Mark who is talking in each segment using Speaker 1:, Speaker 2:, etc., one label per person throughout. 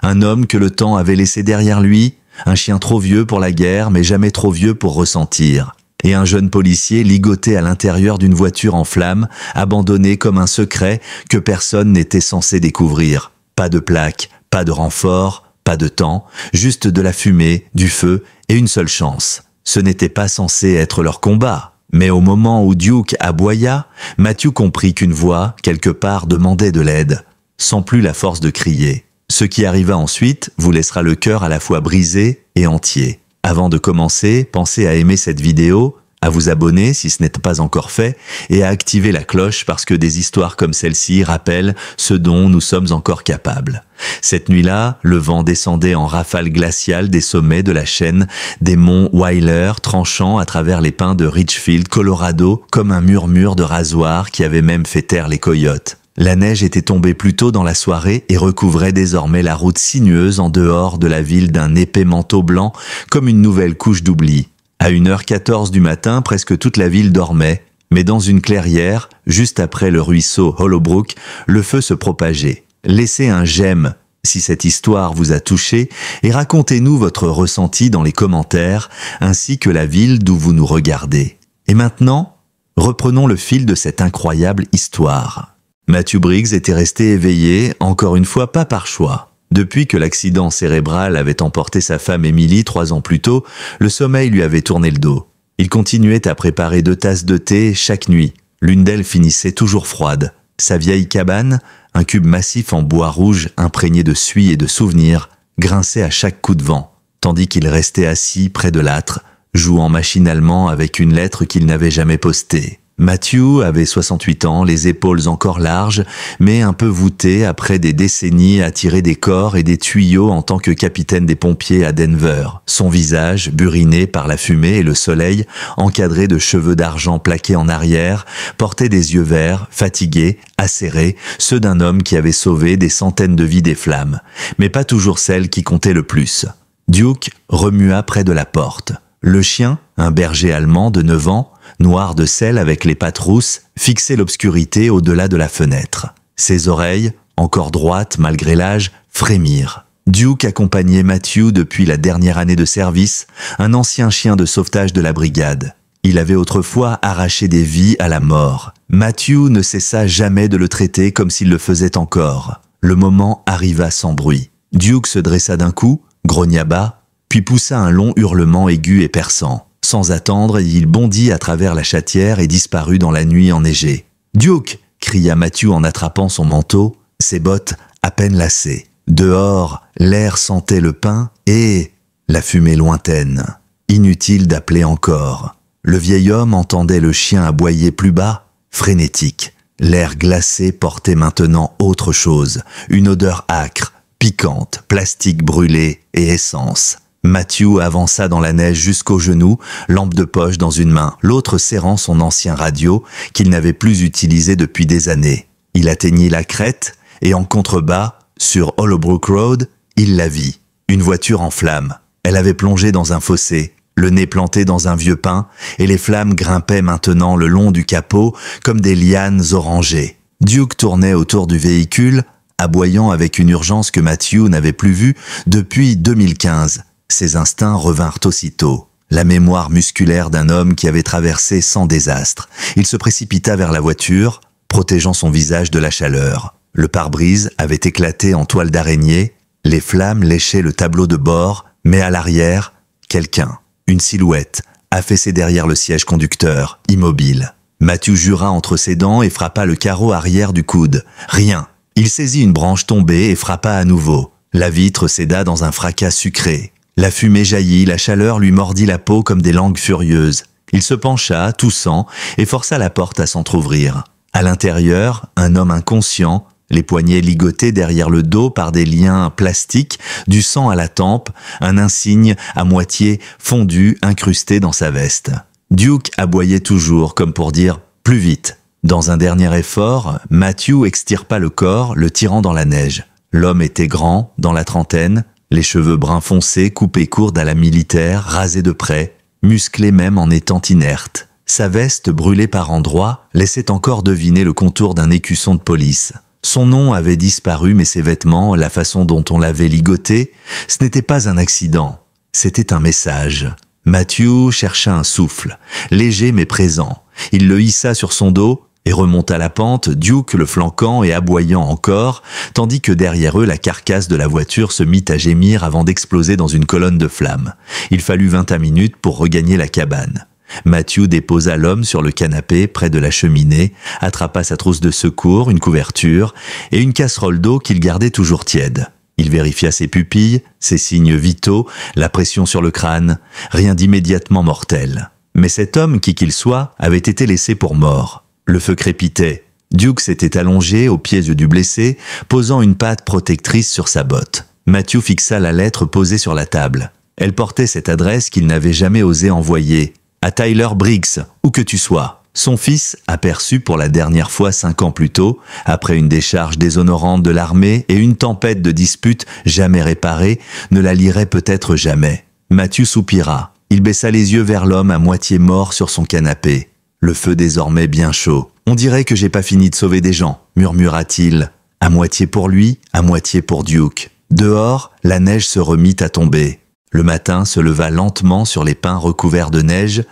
Speaker 1: Un homme que le temps avait laissé derrière lui, un chien trop vieux pour la guerre mais jamais trop vieux pour ressentir. Et un jeune policier ligoté à l'intérieur d'une voiture en flammes, abandonné comme un secret que personne n'était censé découvrir. Pas de plaque, pas de renfort, pas de temps, juste de la fumée, du feu et une seule chance. Ce n'était pas censé être leur combat. Mais au moment où Duke aboya, Matthew comprit qu'une voix, quelque part, demandait de l'aide, sans plus la force de crier. Ce qui arriva ensuite vous laissera le cœur à la fois brisé et entier. Avant de commencer, pensez à aimer cette vidéo, à vous abonner si ce n'est pas encore fait, et à activer la cloche parce que des histoires comme celle-ci rappellent ce dont nous sommes encore capables. Cette nuit-là, le vent descendait en rafales glaciales des sommets de la chaîne des monts Wyler, tranchant à travers les pins de Richfield, Colorado, comme un murmure de rasoir qui avait même fait taire les coyotes. La neige était tombée plus tôt dans la soirée et recouvrait désormais la route sinueuse en dehors de la ville d'un épais manteau blanc comme une nouvelle couche d'oubli. À 1h14 du matin, presque toute la ville dormait, mais dans une clairière, juste après le ruisseau Hollowbrook, le feu se propageait. Laissez un j'aime si cette histoire vous a touché et racontez-nous votre ressenti dans les commentaires, ainsi que la ville d'où vous nous regardez. Et maintenant, reprenons le fil de cette incroyable histoire. Matthew Briggs était resté éveillé, encore une fois pas par choix. Depuis que l'accident cérébral avait emporté sa femme Emily 3 ans plus tôt, le sommeil lui avait tourné le dos. Il continuait à préparer 2 tasses de thé chaque nuit. L'une d'elles finissait toujours froide. Sa vieille cabane, un cube massif en bois rouge imprégné de suie et de souvenirs, grinçait à chaque coup de vent, tandis qu'il restait assis près de l'âtre, jouant machinalement avec une lettre qu'il n'avait jamais postée. Matthew avait 68 ans, les épaules encore larges, mais un peu voûtées après des décennies à tirer des corps et des tuyaux en tant que capitaine des pompiers à Denver. Son visage, buriné par la fumée et le soleil, encadré de cheveux d'argent plaqués en arrière, portait des yeux verts, fatigués, acérés, ceux d'un homme qui avait sauvé des centaines de vies des flammes, mais pas toujours celles qui comptaient le plus. Duke remua près de la porte. Le chien, un berger allemand de 9 ans, noir de sel avec les pattes rousses, fixait l'obscurité au-delà de la fenêtre. Ses oreilles, encore droites malgré l'âge, frémirent. Duke accompagnait Matthew depuis la dernière année de service, un ancien chien de sauvetage de la brigade. Il avait autrefois arraché des vies à la mort. Matthew ne cessa jamais de le traiter comme s'il le faisait encore. Le moment arriva sans bruit. Duke se dressa d'un coup, grogna bas, puis poussa un long hurlement aigu et perçant. Sans attendre, il bondit à travers la chatière et disparut dans la nuit enneigée. « Duke !» cria Matthew en attrapant son manteau, ses bottes à peine lacées. Dehors, l'air sentait le pin et la fumée lointaine. Inutile d'appeler encore. Le vieil homme entendait le chien aboyer plus bas, frénétique. L'air glacé portait maintenant autre chose, une odeur âcre, piquante, plastique brûlé et essence. Matthew avança dans la neige jusqu'aux genoux, lampe de poche dans une main, l'autre serrant son ancien radio qu'il n'avait plus utilisé depuis des années. Il atteignit la crête et en contrebas, sur Hollowbrook Road, il la vit. Une voiture en flammes. Elle avait plongé dans un fossé, le nez planté dans un vieux pin, et les flammes grimpaient maintenant le long du capot comme des lianes orangées. Duke tournait autour du véhicule, aboyant avec une urgence que Matthew n'avait plus vue depuis 2015. Ses instincts revinrent aussitôt. La mémoire musculaire d'un homme qui avait traversé sans désastre. Il se précipita vers la voiture, protégeant son visage de la chaleur. Le pare-brise avait éclaté en toile d'araignée, les flammes léchaient le tableau de bord, mais à l'arrière, quelqu'un, une silhouette, affaissée derrière le siège conducteur, immobile. Matthew jura entre ses dents et frappa le carreau arrière du coude. Rien. Il saisit une branche tombée et frappa à nouveau. La vitre céda dans un fracas sucré. La fumée jaillit, la chaleur lui mordit la peau comme des langues furieuses. Il se pencha, toussant, et força la porte à s'entr'ouvrir. À l'intérieur, un homme inconscient, les poignets ligotés derrière le dos par des liens plastiques, du sang à la tempe, un insigne à moitié fondu incrusté dans sa veste. Duke aboyait toujours, comme pour dire « plus vite ». Dans un dernier effort, Matthew extirpa le corps, le tirant dans la neige. L'homme était grand, dans la trentaine, les cheveux bruns foncés, coupés courts à la militaire, rasés de près, musclés même en étant inerte. Sa veste, brûlée par endroits, laissait encore deviner le contour d'un écusson de police. Son nom avait disparu, mais ses vêtements, la façon dont on l'avait ligoté, ce n'était pas un accident, c'était un message. Matthew chercha un souffle, léger mais présent. Il le hissa sur son dos et remonta la pente, Duke le flanquant et aboyant encore, tandis que derrière eux la carcasse de la voiture se mit à gémir avant d'exploser dans une colonne de flammes. Il fallut 20 minutes pour regagner la cabane. Matthew déposa l'homme sur le canapé près de la cheminée, attrapa sa trousse de secours, une couverture et une casserole d'eau qu'il gardait toujours tiède. Il vérifia ses pupilles, ses signes vitaux, la pression sur le crâne, rien d'immédiatement mortel. Mais cet homme, qui qu'il soit, avait été laissé pour mort. Le feu crépitait. Duke s'était allongé aux pieds du blessé, posant une patte protectrice sur sa botte. Matthew fixa la lettre posée sur la table. Elle portait cette adresse qu'il n'avait jamais osé envoyer. À Tyler Briggs, où que tu sois. Son fils, aperçu pour la dernière fois 5 ans plus tôt, après une décharge déshonorante de l'armée et une tempête de disputes jamais réparée, ne la lirait peut-être jamais. Matthew soupira. Il baissa les yeux vers l'homme à moitié mort sur son canapé. Le feu désormais bien chaud. « On dirait que j'ai pas fini de sauver des gens », murmura-t-il. À moitié pour lui, à moitié pour Duke. Dehors, la neige se remit à tomber. Le matin se leva lentement sur les pins recouverts de neige.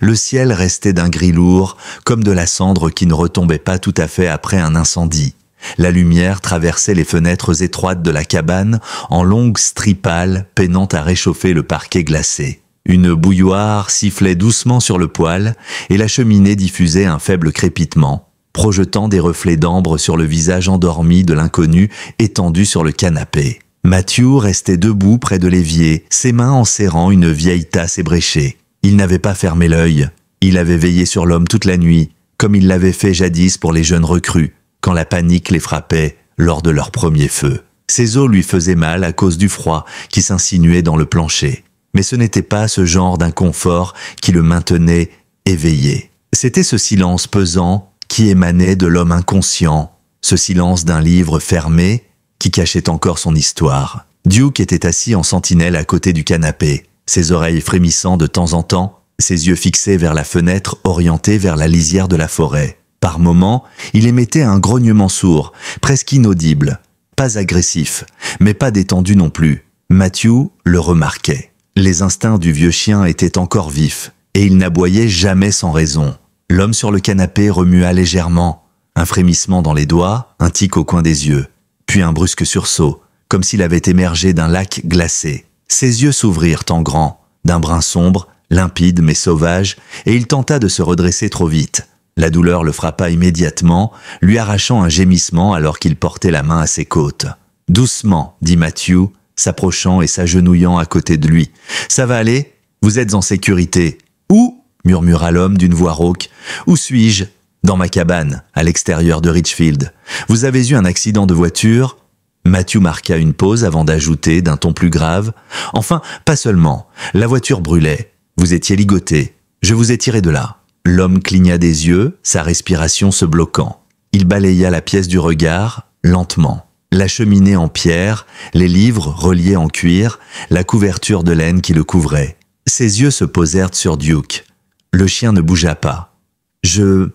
Speaker 1: Le ciel restait d'un gris lourd, comme de la cendre qui ne retombait pas tout à fait après un incendie. La lumière traversait les fenêtres étroites de la cabane en longues stripales peinant à réchauffer le parquet glacé. Une bouilloire sifflait doucement sur le poêle et la cheminée diffusait un faible crépitement, projetant des reflets d'ambre sur le visage endormi de l'inconnu étendu sur le canapé. Matthew restait debout près de l'évier, ses mains enserrant une vieille tasse ébréchée. Il n'avait pas fermé l'œil. Il avait veillé sur l'homme toute la nuit, comme il l'avait fait jadis pour les jeunes recrues, quand la panique les frappait lors de leur premier feu. Ses os lui faisaient mal à cause du froid qui s'insinuait dans le plancher. Mais ce n'était pas ce genre d'inconfort qui le maintenait éveillé. C'était ce silence pesant qui émanait de l'homme inconscient, ce silence d'un livre fermé qui cachait encore son histoire. Duke était assis en sentinelle à côté du canapé, ses oreilles frémissant de temps en temps, ses yeux fixés vers la fenêtre orientée vers la lisière de la forêt. Par moments, il émettait un grognement sourd, presque inaudible, pas agressif, mais pas détendu non plus. Matthew le remarquait. Les instincts du vieux chien étaient encore vifs, et il n'aboyait jamais sans raison. L'homme sur le canapé remua légèrement, un frémissement dans les doigts, un tic au coin des yeux, puis un brusque sursaut, comme s'il avait émergé d'un lac glacé. Ses yeux s'ouvrirent en grand, d'un brun sombre, limpide mais sauvage, et il tenta de se redresser trop vite. La douleur le frappa immédiatement, lui arrachant un gémissement alors qu'il portait la main à ses côtes. « Doucement », dit Matthew, s'approchant et s'agenouillant à côté de lui. « Ça va aller ? Vous êtes en sécurité. »« Où ?» murmura l'homme d'une voix rauque. « Où suis-je ? » ?»« Dans ma cabane, à l'extérieur de Richfield. Vous avez eu un accident de voiture ?» Matthew marqua une pause avant d'ajouter d'un ton plus grave. « Enfin, pas seulement. La voiture brûlait. Vous étiez ligoté. Je vous ai tiré de là. » L'homme cligna des yeux, sa respiration se bloquant. Il balaya la pièce du regard, lentement. La cheminée en pierre, les livres reliés en cuir, la couverture de laine qui le couvrait. Ses yeux se posèrent sur Duke. Le chien ne bougea pas. « Je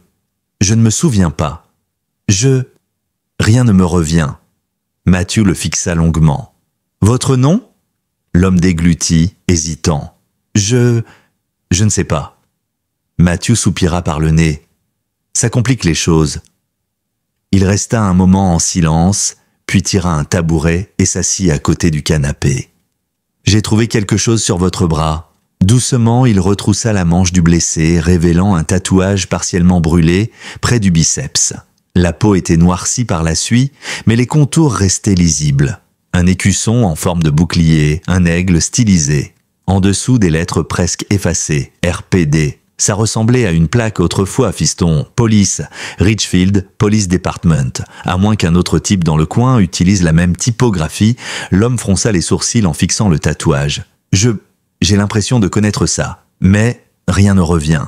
Speaker 1: ne me souviens pas. Rien ne me revient. » Matthew le fixa longuement. « Votre nom ?» L'homme déglutit, hésitant. « Je ne sais pas. » Matthew soupira par le nez. « Ça complique les choses. » Il resta un moment en silence, puis tira un tabouret et s'assit à côté du canapé. « J'ai trouvé quelque chose sur votre bras. » Doucement, il retroussa la manche du blessé, révélant un tatouage partiellement brûlé près du biceps. La peau était noircie par la suie, mais les contours restaient lisibles. Un écusson en forme de bouclier, un aigle stylisé. En dessous, des lettres presque effacées, RPD. Ça ressemblait à une plaque autrefois, fiston. Police, Richfield, Police Department. À moins qu'un autre type dans le coin utilise la même typographie, l'homme fronça les sourcils en fixant le tatouage. J'ai l'impression de connaître ça, mais rien ne revient.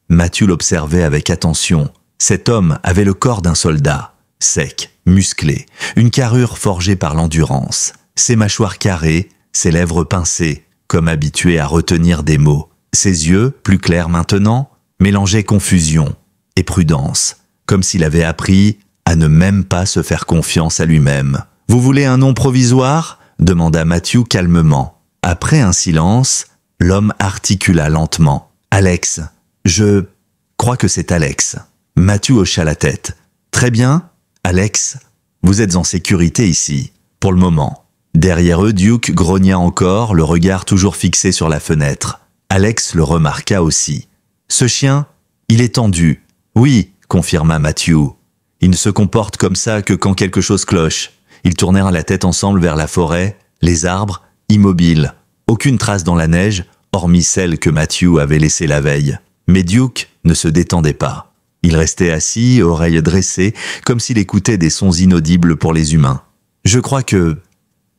Speaker 1: Matthew l'observait avec attention. Cet homme avait le corps d'un soldat, sec, musclé, une carrure forgée par l'endurance, ses mâchoires carrées, ses lèvres pincées, comme habitué à retenir des mots. Ses yeux, plus clairs maintenant, mélangeaient confusion et prudence, comme s'il avait appris à ne même pas se faire confiance à lui-même. « Vous voulez un nom provisoire ?» demanda Matthew calmement. Après un silence, l'homme articula lentement. « Alex, je crois que c'est Alex. » Matthew hocha la tête. « Très bien, Alex, vous êtes en sécurité ici, pour le moment. » Derrière eux, Duke grogna encore, le regard toujours fixé sur la fenêtre. Alex le remarqua aussi. « Ce chien, il est tendu. »« Oui, » confirma Matthew. « Il ne se comporte comme ça que quand quelque chose cloche. » Ils tournèrent la tête ensemble vers la forêt, les arbres, immobiles. Aucune trace dans la neige, hormis celle que Matthew avait laissée la veille. Mais Duke ne se détendait pas. Il restait assis, oreilles dressées, comme s'il écoutait des sons inaudibles pour les humains. « Je crois que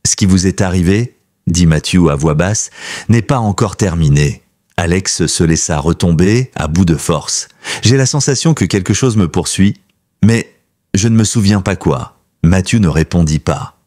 Speaker 1: ce qui vous est arrivé, dit Matthew à voix basse, n'est pas encore terminé. » Alex se laissa retomber à bout de force. « J'ai la sensation que quelque chose me poursuit, mais je ne me souviens pas quoi. » Matthew ne répondit pas.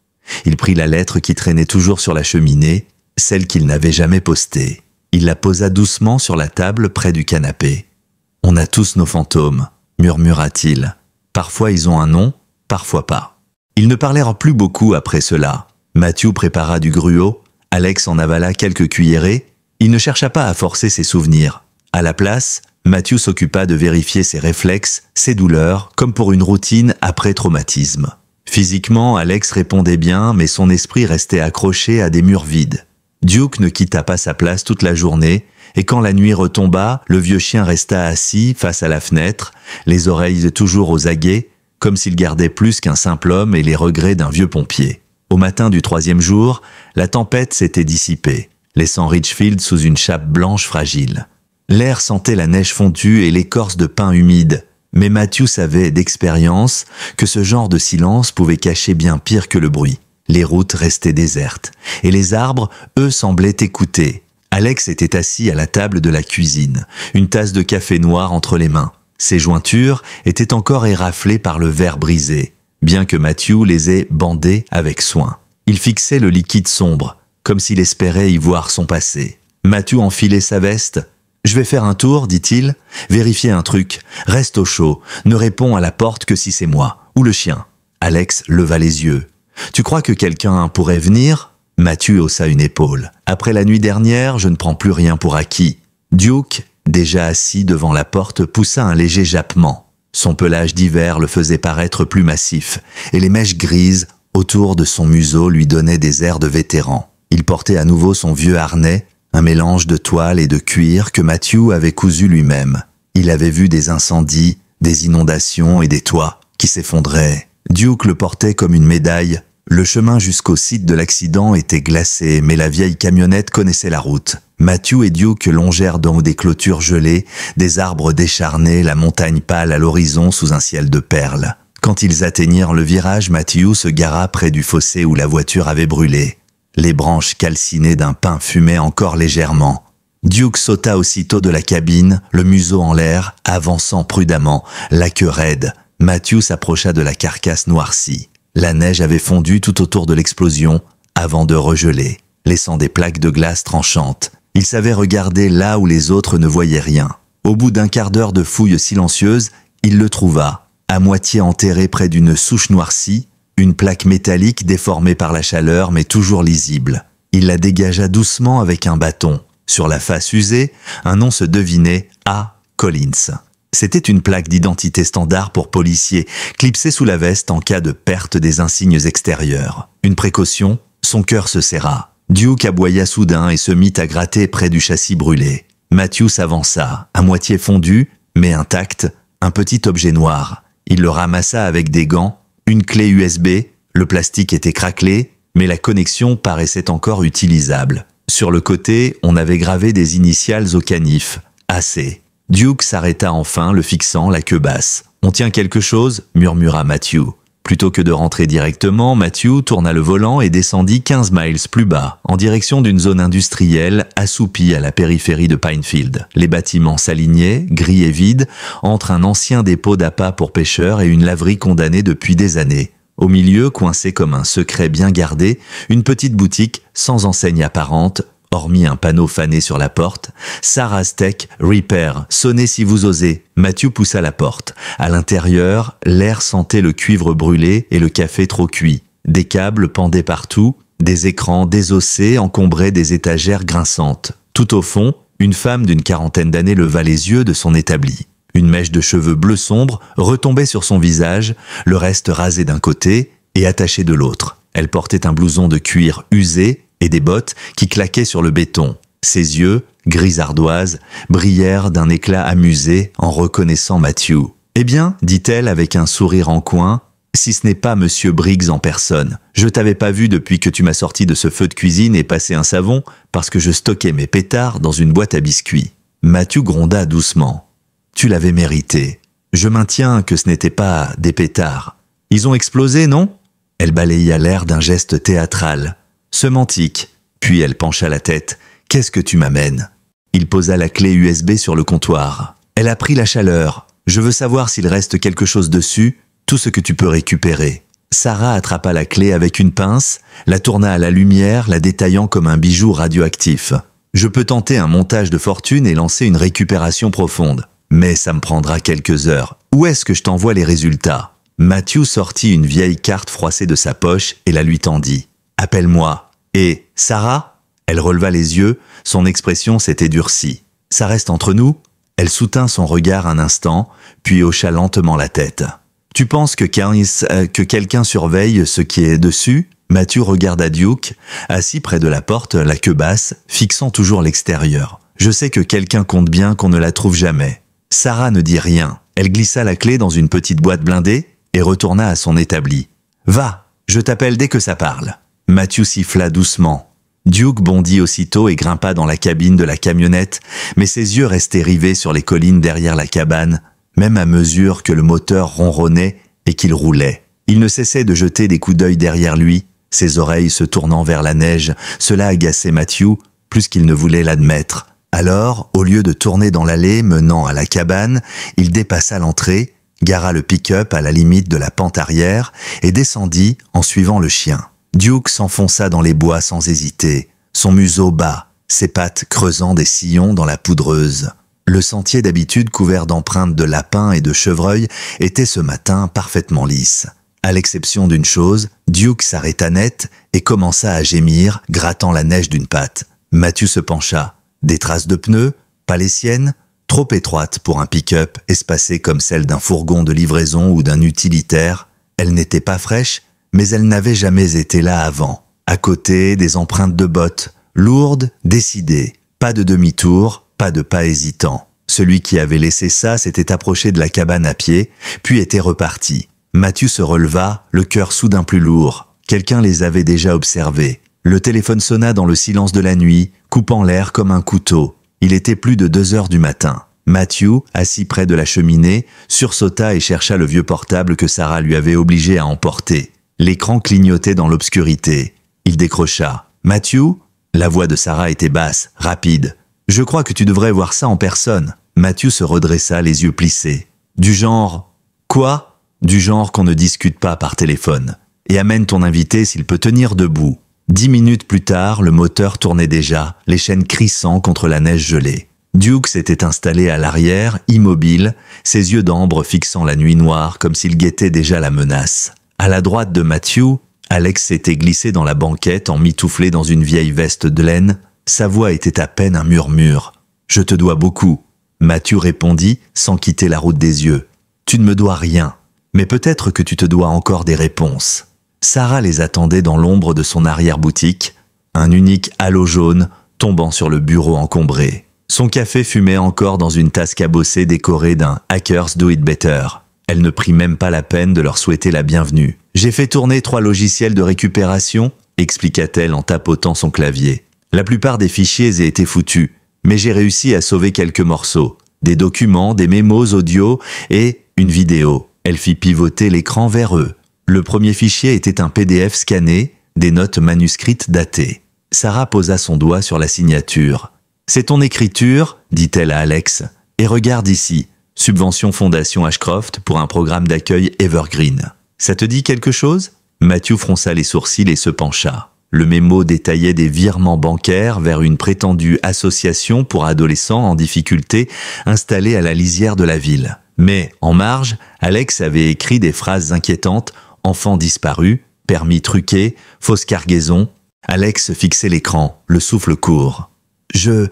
Speaker 1: Il prit la lettre qui traînait toujours sur la cheminée, celle qu'il n'avait jamais postée. Il la posa doucement sur la table près du canapé. « On a tous nos fantômes, » murmura-t-il. « Parfois ils ont un nom, parfois pas. » Ils ne parlèrent plus beaucoup après cela. Matthew prépara du gruau, Alex en avala quelques cuillerées. Il ne chercha pas à forcer ses souvenirs. À la place, Matthew s'occupa de vérifier ses réflexes, ses douleurs, comme pour une routine après traumatisme. Physiquement, Alex répondait bien, mais son esprit restait accroché à des murs vides. Duke ne quitta pas sa place toute la journée, et quand la nuit retomba, le vieux chien resta assis face à la fenêtre, les oreilles toujours aux aguets, comme s'il gardait plus qu'un simple homme et les regrets d'un vieux pompier. Au matin du 3e jour, la tempête s'était dissipée, laissant Richfield sous une chape blanche fragile. L'air sentait la neige fondue et l'écorce de pin humide, mais Matthew savait d'expérience que ce genre de silence pouvait cacher bien pire que le bruit. Les routes restaient désertes, et les arbres, eux, semblaient écouter. Alex était assis à la table de la cuisine, une tasse de café noir entre les mains. Ses jointures étaient encore éraflées par le verre brisé, bien que Matthew les ait bandées avec soin. Il fixait le liquide sombre, comme s'il espérait y voir son passé. Matthew enfilait sa veste. « Je vais faire un tour, dit-il, vérifier un truc. Reste au chaud, ne réponds à la porte que si c'est moi, ou le chien. » Alex leva les yeux. « Tu crois que quelqu'un pourrait venir ?» Matthew haussa une épaule. « Après la nuit dernière, je ne prends plus rien pour acquis. » Duke, déjà assis devant la porte, poussa un léger jappement. Son pelage d'hiver le faisait paraître plus massif, et les mèches grises autour de son museau lui donnaient des airs de vétéran. Il portait à nouveau son vieux harnais, un mélange de toile et de cuir que Matthew avait cousu lui-même. Il avait vu des incendies, des inondations et des toits qui s'effondraient. Duke le portait comme une médaille. Le chemin jusqu'au site de l'accident était glacé, mais la vieille camionnette connaissait la route. Matthew et Duke longèrent dans des clôtures gelées, des arbres décharnés, la montagne pâle à l'horizon sous un ciel de perles. Quand ils atteignirent le virage, Matthew se gara près du fossé où la voiture avait brûlé. Les branches calcinées d'un pin fumaient encore légèrement. Duke sauta aussitôt de la cabine, le museau en l'air, avançant prudemment, la queue raide. Matthew s'approcha de la carcasse noircie. La neige avait fondu tout autour de l'explosion, avant de regeler, laissant des plaques de glace tranchantes. Il savait regarder là où les autres ne voyaient rien. Au bout d'un quart d'heure de fouille silencieuse, il le trouva, à moitié enterré près d'une souche noircie, une plaque métallique déformée par la chaleur mais toujours lisible. Il la dégagea doucement avec un bâton. Sur la face usée, un nom se devinait, A. Collins. C'était une plaque d'identité standard pour policiers, clipsée sous la veste en cas de perte des insignes extérieurs. Une précaution, son cœur se serra. Duke aboya soudain et se mit à gratter près du châssis brûlé. Matthew s'avança, à moitié fondu, mais intact, un petit objet noir. Il le ramassa avec des gants, une clé USB, le plastique était craquelé, mais la connexion paraissait encore utilisable. Sur le côté, on avait gravé des initiales au canif, AC. Duke s'arrêta enfin, le fixant, la queue basse. « On tient quelque chose ?» murmura Matthew. Plutôt que de rentrer directement, Matthew tourna le volant et descendit 15 miles plus bas, en direction d'une zone industrielle assoupie à la périphérie de Pinefield. Les bâtiments s'alignaient, gris et vides, entre un ancien dépôt d'appât pour pêcheurs et une laverie condamnée depuis des années. Au milieu, coincé comme un secret bien gardé, une petite boutique sans enseigne apparente, hormis un panneau fané sur la porte. « Sarah's Tech Repair, sonnez si vous osez ». Matthew poussa la porte. À l'intérieur, l'air sentait le cuivre brûlé et le café trop cuit. Des câbles pendaient partout, des écrans désossés encombraient des étagères grinçantes. Tout au fond, une femme d'une quarantaine d'années leva les yeux de son établi. Une mèche de cheveux bleu sombre retombait sur son visage, le reste rasé d'un côté et attaché de l'autre. Elle portait un blouson de cuir usé et des bottes qui claquaient sur le béton. Ses yeux, gris ardoise, brillèrent d'un éclat amusé en reconnaissant Matthew. « Eh bien, dit-elle avec un sourire en coin, si ce n'est pas Monsieur Briggs en personne. Je t'avais pas vu depuis que tu m'as sorti de ce feu de cuisine et passé un savon parce que je stockais mes pétards dans une boîte à biscuits. » Matthew gronda doucement. « Tu l'avais mérité. Je maintiens que ce n'était pas des pétards. Ils ont explosé, non ?» Elle balaya l'air d'un geste théâtral. Semantique. Puis elle pencha la tête. « Qu'est-ce que tu m'amènes ?» Il posa la clé USB sur le comptoir. Elle a pris la chaleur. « Je veux savoir s'il reste quelque chose dessus, tout ce que tu peux récupérer. » Sarah attrapa la clé avec une pince, la tourna à la lumière, la détaillant comme un bijou radioactif. « Je peux tenter un montage de fortune et lancer une récupération profonde. Mais ça me prendra quelques heures. Où est-ce que je t'envoie les résultats ?» Matthew sortit une vieille carte froissée de sa poche et la lui tendit. « Appelle-moi. » Et « Sarah ?» Elle releva les yeux, son expression s'était durcie. « Ça reste entre nous ?» Elle soutint son regard un instant, puis hocha lentement la tête. « Tu penses que quelqu'un surveille ce qui est dessus ?» Matthew regarda Duke, assis près de la porte, la queue basse, fixant toujours l'extérieur. « Je sais que quelqu'un compte bien qu'on ne la trouve jamais. » Sarah ne dit rien. Elle glissa la clé dans une petite boîte blindée et retourna à son établi. « Va, je t'appelle dès que ça parle. » Matthew siffla doucement. Duke bondit aussitôt et grimpa dans la cabine de la camionnette, mais ses yeux restaient rivés sur les collines derrière la cabane, même à mesure que le moteur ronronnait et qu'il roulait. Il ne cessait de jeter des coups d'œil derrière lui, ses oreilles se tournant vers la neige. Cela agaçait Matthew, plus qu'il ne voulait l'admettre. Alors, au lieu de tourner dans l'allée menant à la cabane, il dépassa l'entrée, gara le pick-up à la limite de la pente arrière et descendit en suivant le chien. Duke s'enfonça dans les bois sans hésiter, son museau bas, ses pattes creusant des sillons dans la poudreuse. Le sentier d'habitude couvert d'empreintes de lapins et de chevreuils était ce matin parfaitement lisse. À l'exception d'une chose, Duke s'arrêta net et commença à gémir, grattant la neige d'une patte. Matthew se pencha. Des traces de pneus, pas les siennes, trop étroites pour un pick-up espacé comme celle d'un fourgon de livraison ou d'un utilitaire. Elles n'étaient pas fraîches, mais elles n'avaient jamais été là avant. À côté, des empreintes de bottes, lourdes, décidées. Pas de demi-tour, pas de pas hésitant. Celui qui avait laissé ça s'était approché de la cabane à pied, puis était reparti. Matthew se releva, le cœur soudain plus lourd. Quelqu'un les avait déjà observés. Le téléphone sonna dans le silence de la nuit, coupant l'air comme un couteau. Il était plus de 2 heures du matin. Matthew, assis près de la cheminée, sursauta et chercha le vieux portable que Sarah lui avait obligé à emporter. L'écran clignotait dans l'obscurité. Il décrocha. « Matthew ?» La voix de Sarah était basse, rapide. « Je crois que tu devrais voir ça en personne. » Matthew se redressa, les yeux plissés. « Du genre… »« Quoi ?»« Du genre qu'on ne discute pas par téléphone. Et amène ton invité s'il peut tenir debout. » 10 minutes plus tard, le moteur tournait déjà, les chaînes crissant contre la neige gelée. Duke s'était installé à l'arrière, immobile, ses yeux d'ambre fixant la nuit noire comme s'il guettait déjà la menace. À la droite de Matthew, Alex s'était glissé dans la banquette emmitouflé dans une vieille veste de laine. Sa voix était à peine un murmure. « Je te dois beaucoup. » Matthew répondit sans quitter la route des yeux. « Tu ne me dois rien, mais peut-être que tu te dois encore des réponses. » Sarah les attendait dans l'ombre de son arrière-boutique, un unique halo jaune tombant sur le bureau encombré. Son café fumait encore dans une tasse cabossée décorée d'un « Hackers Do It Better ». Elle ne prit même pas la peine de leur souhaiter la bienvenue. « J'ai fait tourner 3 logiciels de récupération », expliqua-t-elle en tapotant son clavier. « La plupart des fichiers aient été foutus, mais j'ai réussi à sauver quelques morceaux. Des documents, des mémos audio et une vidéo. » Elle fit pivoter l'écran vers eux. Le premier fichier était un PDF scanné, des notes manuscrites datées. Sarah posa son doigt sur la signature. « C'est ton écriture ?» dit-elle à Alex. « Et regarde ici. Subvention Fondation Ashcroft pour un programme d'accueil Evergreen. Ça te dit quelque chose ?» Matthew fronça les sourcils et se pencha. Le mémo détaillait des virements bancaires vers une prétendue association pour adolescents en difficulté installée à la lisière de la ville. Mais, en marge, Alex avait écrit des phrases inquiétantes « enfants disparus »,« permis truqué »,« fausse cargaison ». Alex fixait l'écran, le souffle court. Je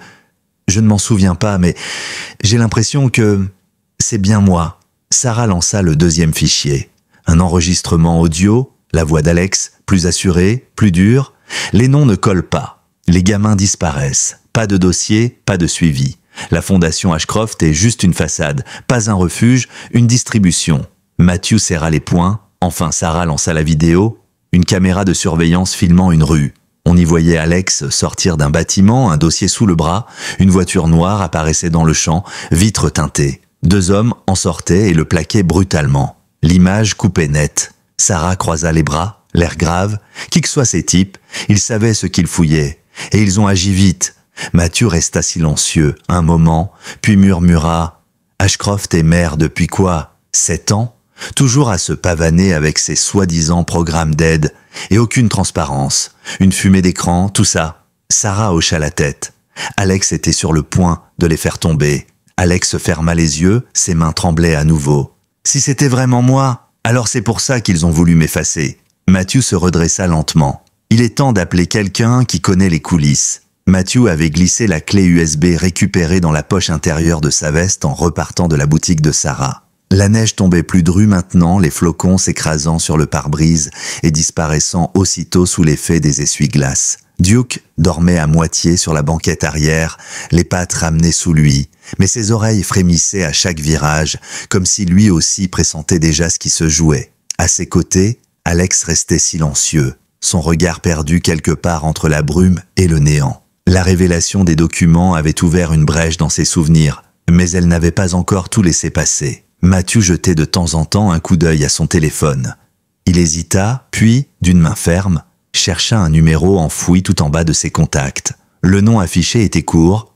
Speaker 1: ne m'en souviens pas, mais j'ai l'impression que c'est bien moi. Sarah lança le deuxième fichier. Un enregistrement audio, la voix d'Alex, plus assurée, plus dure. Les noms ne collent pas. Les gamins disparaissent. Pas de dossier, pas de suivi. La fondation Ashcroft est juste une façade, pas un refuge, une distribution. Matthew serra les poings. Enfin, Sarah lança la vidéo. Une caméra de surveillance filmant une rue. On y voyait Alex sortir d'un bâtiment, un dossier sous le bras. Une voiture noire apparaissait dans le champ, vitre teintée. 2 hommes en sortaient et le plaquaient brutalement. L'image coupait net. Sarah croisa les bras, l'air grave. Qui que soient ces types, ils savaient ce qu'ils fouillaient. Et ils ont agi vite. Matthew resta silencieux, un moment, puis murmura « Ashcroft est maire depuis quoi 7 ans ? Toujours à se pavaner avec ses soi-disant programmes d'aide. Et aucune transparence. Une fumée d'écran, tout ça. » Sarah hocha la tête. Alex était sur le point de les faire tomber. Alex ferma les yeux, ses mains tremblaient à nouveau. « Si c'était vraiment moi, alors c'est pour ça qu'ils ont voulu m'effacer. » Matthew se redressa lentement. Il est temps d'appeler quelqu'un qui connaît les coulisses. Matthew avait glissé la clé USB récupérée dans la poche intérieure de sa veste en repartant de la boutique de Sarah. La neige tombait plus drue maintenant, les flocons s'écrasant sur le pare-brise et disparaissant aussitôt sous l'effet des essuie-glaces. Duke dormait à moitié sur la banquette arrière, les pattes ramenées sous lui, mais ses oreilles frémissaient à chaque virage, comme si lui aussi pressentait déjà ce qui se jouait. À ses côtés, Alex restait silencieux, son regard perdu quelque part entre la brume et le néant. La révélation des documents avait ouvert une brèche dans ses souvenirs, mais elle n'avait pas encore tout laissé passer. Matthew jetait de temps en temps un coup d'œil à son téléphone. Il hésita, puis, d'une main ferme, chercha un numéro enfoui tout en bas de ses contacts. Le nom affiché était court,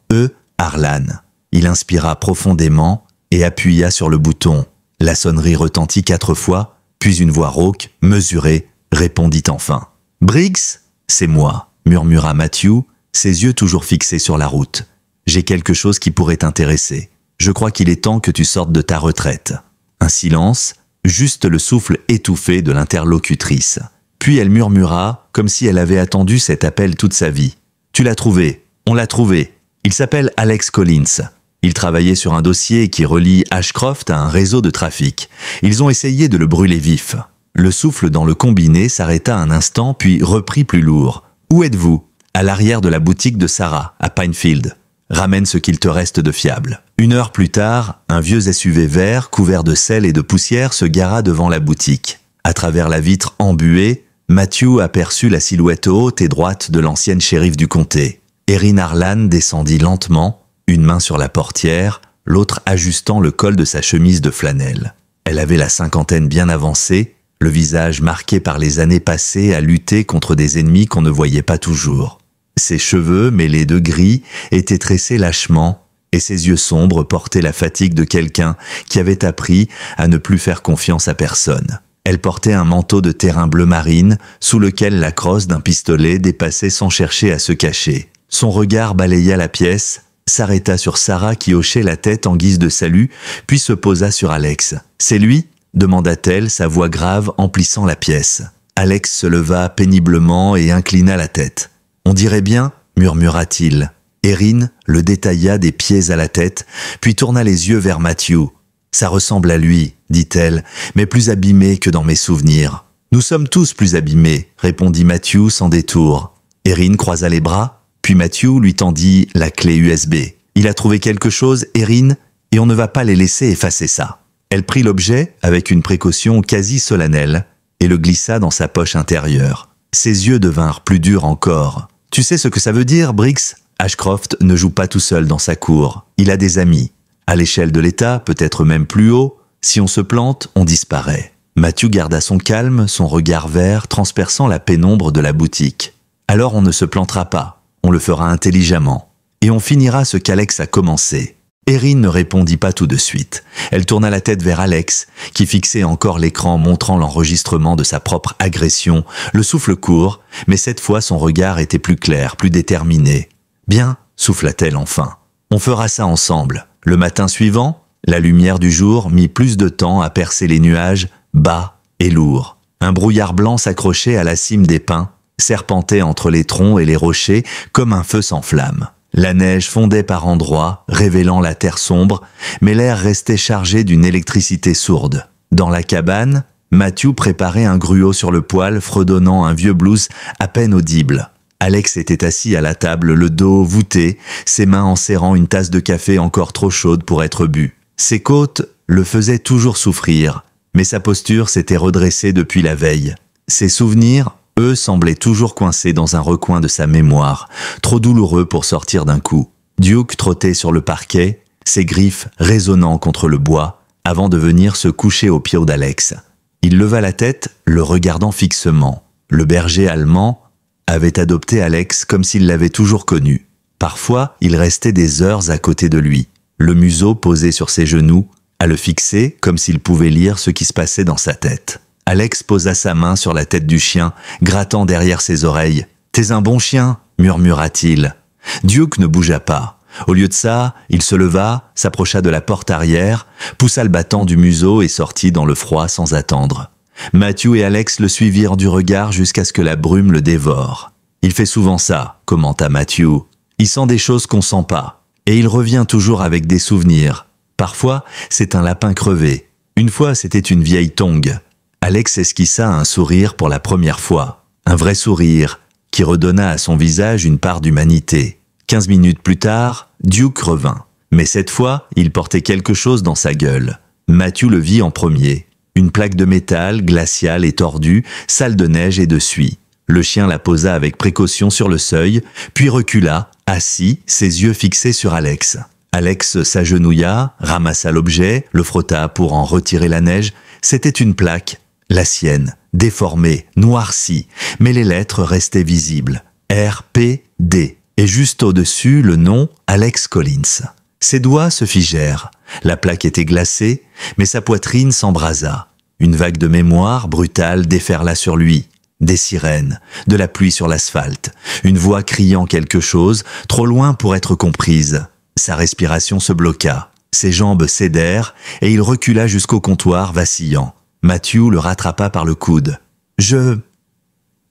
Speaker 1: Harlan. Il inspira profondément et appuya sur le bouton. La sonnerie retentit 4 fois, puis une voix rauque, mesurée, répondit enfin. « Briggs, c'est moi », murmura Matthew, ses yeux toujours fixés sur la route. « J'ai quelque chose qui pourrait t'intéresser. Je crois qu'il est temps que tu sortes de ta retraite. » Un silence, juste le souffle étouffé de l'interlocutrice. Puis elle murmura, comme si elle avait attendu cet appel toute sa vie. « Tu l'as trouvé, on l'a trouvé. Il s'appelle Alex Collins. Il travaillait sur un dossier qui relie Ashcroft à un réseau de trafic. Ils ont essayé de le brûler vif. » Le souffle dans le combiné s'arrêta un instant, puis reprit plus lourd. « Où êtes-vous » ? »« À l'arrière de la boutique de Sarah, à Pinefield. Ramène ce qu'il te reste de fiable. » 1 heure plus tard, un vieux SUV vert, couvert de sel et de poussière, se gara devant la boutique. À travers la vitre embuée, Matthew aperçut la silhouette haute et droite de l'ancienne shérif du comté. Erin Harlan descendit lentement, une main sur la portière, l'autre ajustant le col de sa chemise de flanelle. Elle avait la cinquantaine bien avancée, le visage marqué par les années passées à lutter contre des ennemis qu'on ne voyait pas toujours. Ses cheveux, mêlés de gris, étaient tressés lâchement, et ses yeux sombres portaient la fatigue de quelqu'un qui avait appris à ne plus faire confiance à personne. Elle portait un manteau de terrain bleu marine, sous lequel la crosse d'un pistolet dépassait sans chercher à se cacher. Son regard balaya la pièce, s'arrêta sur Sarah qui hochait la tête en guise de salut, puis se posa sur Alex. « C'est lui ?» demanda-t-elle, sa voix grave emplissant la pièce. Alex se leva péniblement et inclina la tête. « On dirait bien » murmura-t-il. Erin le détailla des pieds à la tête, puis tourna les yeux vers Matthew. « Ça ressemble à lui, dit-elle, mais plus abîmé que dans mes souvenirs. »« Nous sommes tous plus abîmés, » répondit Matthew sans détour. Erin croisa les bras, puis Matthew lui tendit la clé USB. « Il a trouvé quelque chose, Erin, et on ne va pas les laisser effacer ça. » Elle prit l'objet avec une précaution quasi solennelle et le glissa dans sa poche intérieure. Ses yeux devinrent plus durs encore. « Tu sais ce que ça veut dire, Briggs ? Ashcroft ne joue pas tout seul dans sa cour. Il a des amis. À l'échelle de l'État, peut-être même plus haut, si on se plante, on disparaît. » Matthew garda son calme, son regard vert transperçant la pénombre de la boutique. « Alors on ne se plantera pas, on le fera intelligemment. Et on finira ce qu'Alex a commencé. » Erin ne répondit pas tout de suite. Elle tourna la tête vers Alex, qui fixait encore l'écran montrant l'enregistrement de sa propre agression, le souffle court, mais cette fois son regard était plus clair, plus déterminé. « Bien », souffla-t-elle enfin. « On fera ça ensemble. Le matin suivant, la lumière du jour mit plus de temps à percer les nuages, bas et lourds. Un brouillard blanc s'accrochait à la cime des pins, serpentait entre les troncs et les rochers comme un feu sans flamme. La neige fondait par endroits, révélant la terre sombre, mais l'air restait chargé d'une électricité sourde. Dans la cabane, Matthew préparait un gruau sur le poêle, fredonnant un vieux blues à peine audible. Alex était assis à la table, le dos voûté, ses mains en serrant une tasse de café encore trop chaude pour être bue. Ses côtes le faisaient toujours souffrir, mais sa posture s'était redressée depuis la veille. Ses souvenirs, eux, semblaient toujours coincés dans un recoin de sa mémoire, trop douloureux pour sortir d'un coup. Duke trottait sur le parquet, ses griffes résonnant contre le bois, avant de venir se coucher aux pieds d'Alex. Il leva la tête, le regardant fixement. Le berger allemand avait adopté Alex comme s'il l'avait toujours connu. Parfois, il restait des heures à côté de lui, le museau posé sur ses genoux, à le fixer comme s'il pouvait lire ce qui se passait dans sa tête. Alex posa sa main sur la tête du chien, grattant derrière ses oreilles. « T'es un bon chien » murmura-t-il. Duke ne bougea pas. Au lieu de ça, il se leva, s'approcha de la porte arrière, poussa le battant du museau et sortit dans le froid sans attendre. Matthew et Alex le suivirent du regard jusqu'à ce que la brume le dévore. « Il fait souvent ça » commenta Matthew. « Il sent des choses qu'on sent pas. Et il revient toujours avec des souvenirs. Parfois, c'est un lapin crevé. Une fois, c'était une vieille tongue. » Alex esquissa un sourire pour la première fois. Un vrai sourire, qui redonna à son visage une part d'humanité. 15 minutes plus tard, Duke revint. Mais cette fois, il portait quelque chose dans sa gueule. Matthew le vit en premier. Une plaque de métal, glaciale et tordue, sale de neige et de suie. Le chien la posa avec précaution sur le seuil, puis recula, assis, ses yeux fixés sur Alex. Alex s'agenouilla, ramassa l'objet, le frotta pour en retirer la neige. C'était une plaque. La sienne, déformée, noircie, mais les lettres restaient visibles. R.P.D. Et juste au-dessus, le nom Alex Collins. Ses doigts se figèrent. La plaque était glacée, mais sa poitrine s'embrasa. Une vague de mémoire brutale déferla sur lui. Des sirènes, de la pluie sur l'asphalte, une voix criant quelque chose, trop loin pour être comprise. Sa respiration se bloqua. Ses jambes cédèrent et il recula jusqu'au comptoir, vacillant. Matthew le rattrapa par le coude. « Je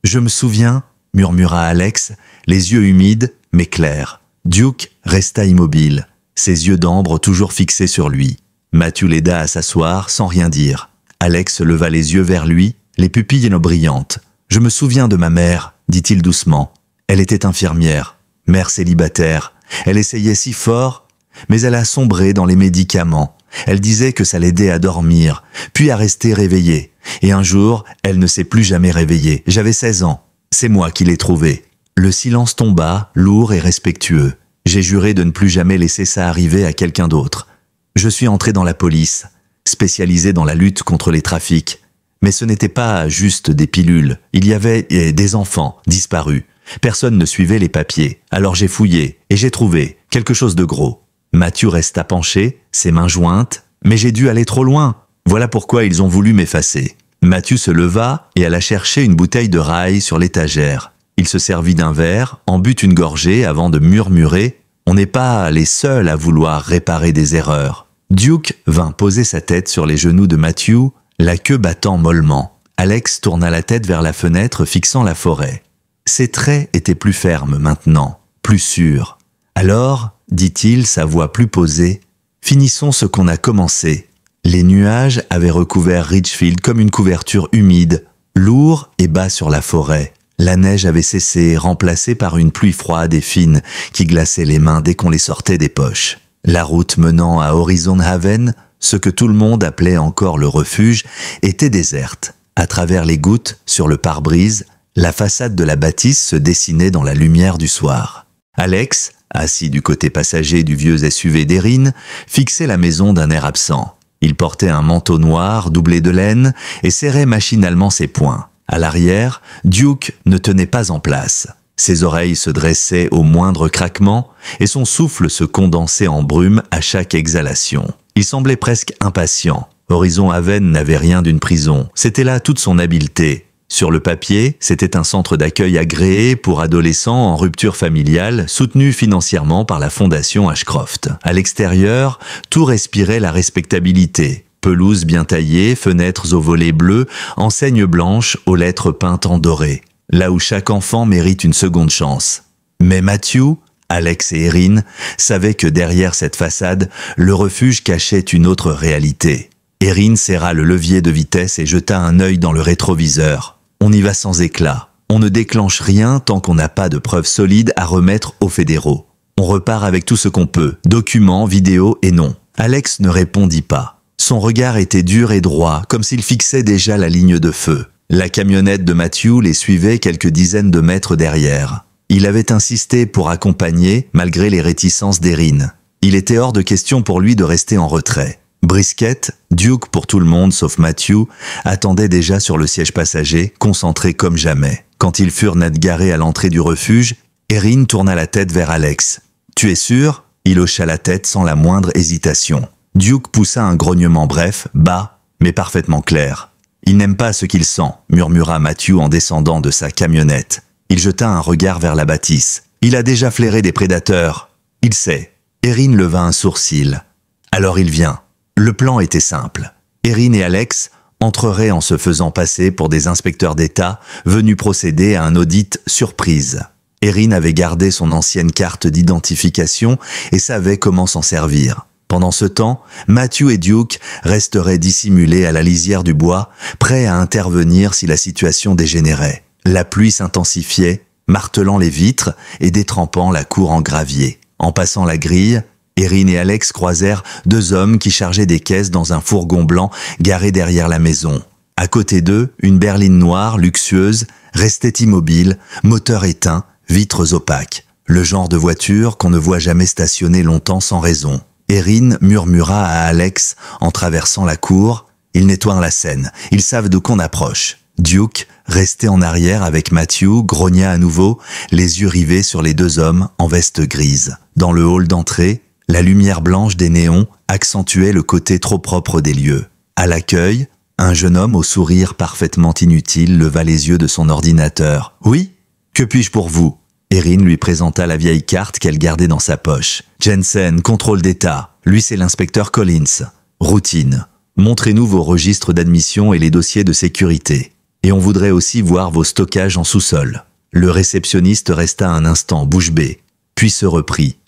Speaker 1: me souviens » murmura Alex, les yeux humides mais clairs. Duke resta immobile, ses yeux d'ambre toujours fixés sur lui. Matthew l'aida à s'asseoir sans rien dire. Alex leva les yeux vers lui, les pupilles brillantes. « Je me souviens de ma mère » dit-il doucement. Elle était infirmière, mère célibataire. Elle essayait si fort, mais elle a sombré dans les médicaments. Elle disait que ça l'aidait à dormir, puis à rester réveillée. Et un jour, elle ne s'est plus jamais réveillée. J'avais 16 ans. C'est moi qui l'ai trouvée. Le silence tomba, lourd et respectueux. J'ai juré de ne plus jamais laisser ça arriver à quelqu'un d'autre. Je suis entré dans la police, spécialisé dans la lutte contre les trafics. Mais ce n'était pas juste des pilules. Il y avait des enfants disparus. Personne ne suivait les papiers. Alors j'ai fouillé et j'ai trouvé quelque chose de gros. Matthew resta penché, ses mains jointes. Mais j'ai dû aller trop loin. Voilà pourquoi ils ont voulu m'effacer. Matthew se leva et alla chercher une bouteille de rail sur l'étagère. Il se servit d'un verre, en but une gorgée avant de murmurer « On n'est pas les seuls à vouloir réparer des erreurs ». Duke vint poser sa tête sur les genoux de Matthew, la queue battant mollement. Alex tourna la tête vers la fenêtre fixant la forêt. Ses traits étaient plus fermes maintenant, plus sûrs. « Alors, dit-il, sa voix plus posée, finissons ce qu'on a commencé. » Les nuages avaient recouvert Ridgefield comme une couverture humide, lourd et bas sur la forêt. La neige avait cessé, remplacée par une pluie froide et fine qui glaçait les mains dès qu'on les sortait des poches. La route menant à Horizon Haven, ce que tout le monde appelait encore le refuge, était déserte. À travers les gouttes, sur le pare-brise, la façade de la bâtisse se dessinait dans la lumière du soir. Alex, assis du côté passager du vieux SUV d'Erin, fixait la maison d'un air absent. Il portait un manteau noir doublé de laine et serrait machinalement ses poings. À l'arrière, Duke ne tenait pas en place. Ses oreilles se dressaient au moindre craquement et son souffle se condensait en brume à chaque exhalation. Il semblait presque impatient. Horizon Haven n'avait rien d'une prison, c'était là toute son habileté. Sur le papier, c'était un centre d'accueil agréé pour adolescents en rupture familiale, soutenu financièrement par la fondation Ashcroft. À l'extérieur, tout respirait la respectabilité. Pelouse bien taillée, fenêtres aux volets bleus, enseignes blanches aux lettres peintes en doré. Là où chaque enfant mérite une seconde chance. Mais Matthew, Alex et Erin savaient que derrière cette façade, le refuge cachait une autre réalité. Erin serra le levier de vitesse et jeta un œil dans le rétroviseur. On y va sans éclat. On ne déclenche rien tant qu'on n'a pas de preuves solides à remettre aux fédéraux. On repart avec tout ce qu'on peut, documents, vidéos et noms. Alex ne répondit pas. Son regard était dur et droit, comme s'il fixait déjà la ligne de feu. La camionnette de Matthew les suivait quelques dizaines de mètres derrière. Il avait insisté pour accompagner, malgré les réticences d'Erin. Il était hors de question pour lui de rester en retrait. Brisket, Duke pour tout le monde sauf Matthew, attendait déjà sur le siège passager, concentré comme jamais. Quand ils furent net garés à l'entrée du refuge, Erin tourna la tête vers Alex. « Tu es sûr ?» Il hocha la tête sans la moindre hésitation. Duke poussa un grognement bref, bas, mais parfaitement clair. « Il n'aime pas ce qu'il sent », murmura Matthew en descendant de sa camionnette. Il jeta un regard vers la bâtisse. « Il a déjà flairé des prédateurs. Il sait. » Erin leva un sourcil. « Alors il vient. » Le plan était simple. Erin et Alex entreraient en se faisant passer pour des inspecteurs d'État venus procéder à un audit surprise. Erin avait gardé son ancienne carte d'identification et savait comment s'en servir. Pendant ce temps, Matthew et Duke resteraient dissimulés à la lisière du bois, prêts à intervenir si la situation dégénérait. La pluie s'intensifiait, martelant les vitres et détrempant la cour en gravier. En passant la grille, Erin et Alex croisèrent deux hommes qui chargeaient des caisses dans un fourgon blanc garé derrière la maison. À côté d'eux, une berline noire, luxueuse, restait immobile, moteur éteint, vitres opaques. Le genre de voiture qu'on ne voit jamais stationner longtemps sans raison. Erin murmura à Alex en traversant la cour. Ils nettoient la scène, ils savent d'où qu'on approche. Duke, resté en arrière avec Matthew, grogna à nouveau, les yeux rivés sur les deux hommes en veste grise. Dans le hall d'entrée, la lumière blanche des néons accentuait le côté trop propre des lieux. À l'accueil, un jeune homme au sourire parfaitement inutile leva les yeux de son ordinateur. « Oui ? Que puis-je pour vous ?» Erin lui présenta la vieille carte qu'elle gardait dans sa poche. « Jensen, contrôle d'État. Lui, c'est l'inspecteur Collins. Routine. Montrez-nous vos registres d'admission et les dossiers de sécurité. Et on voudrait aussi voir vos stockages en sous-sol. » Le réceptionniste resta un instant bouche bée, puis se reprit.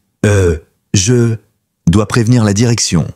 Speaker 1: Je dois prévenir la direction. »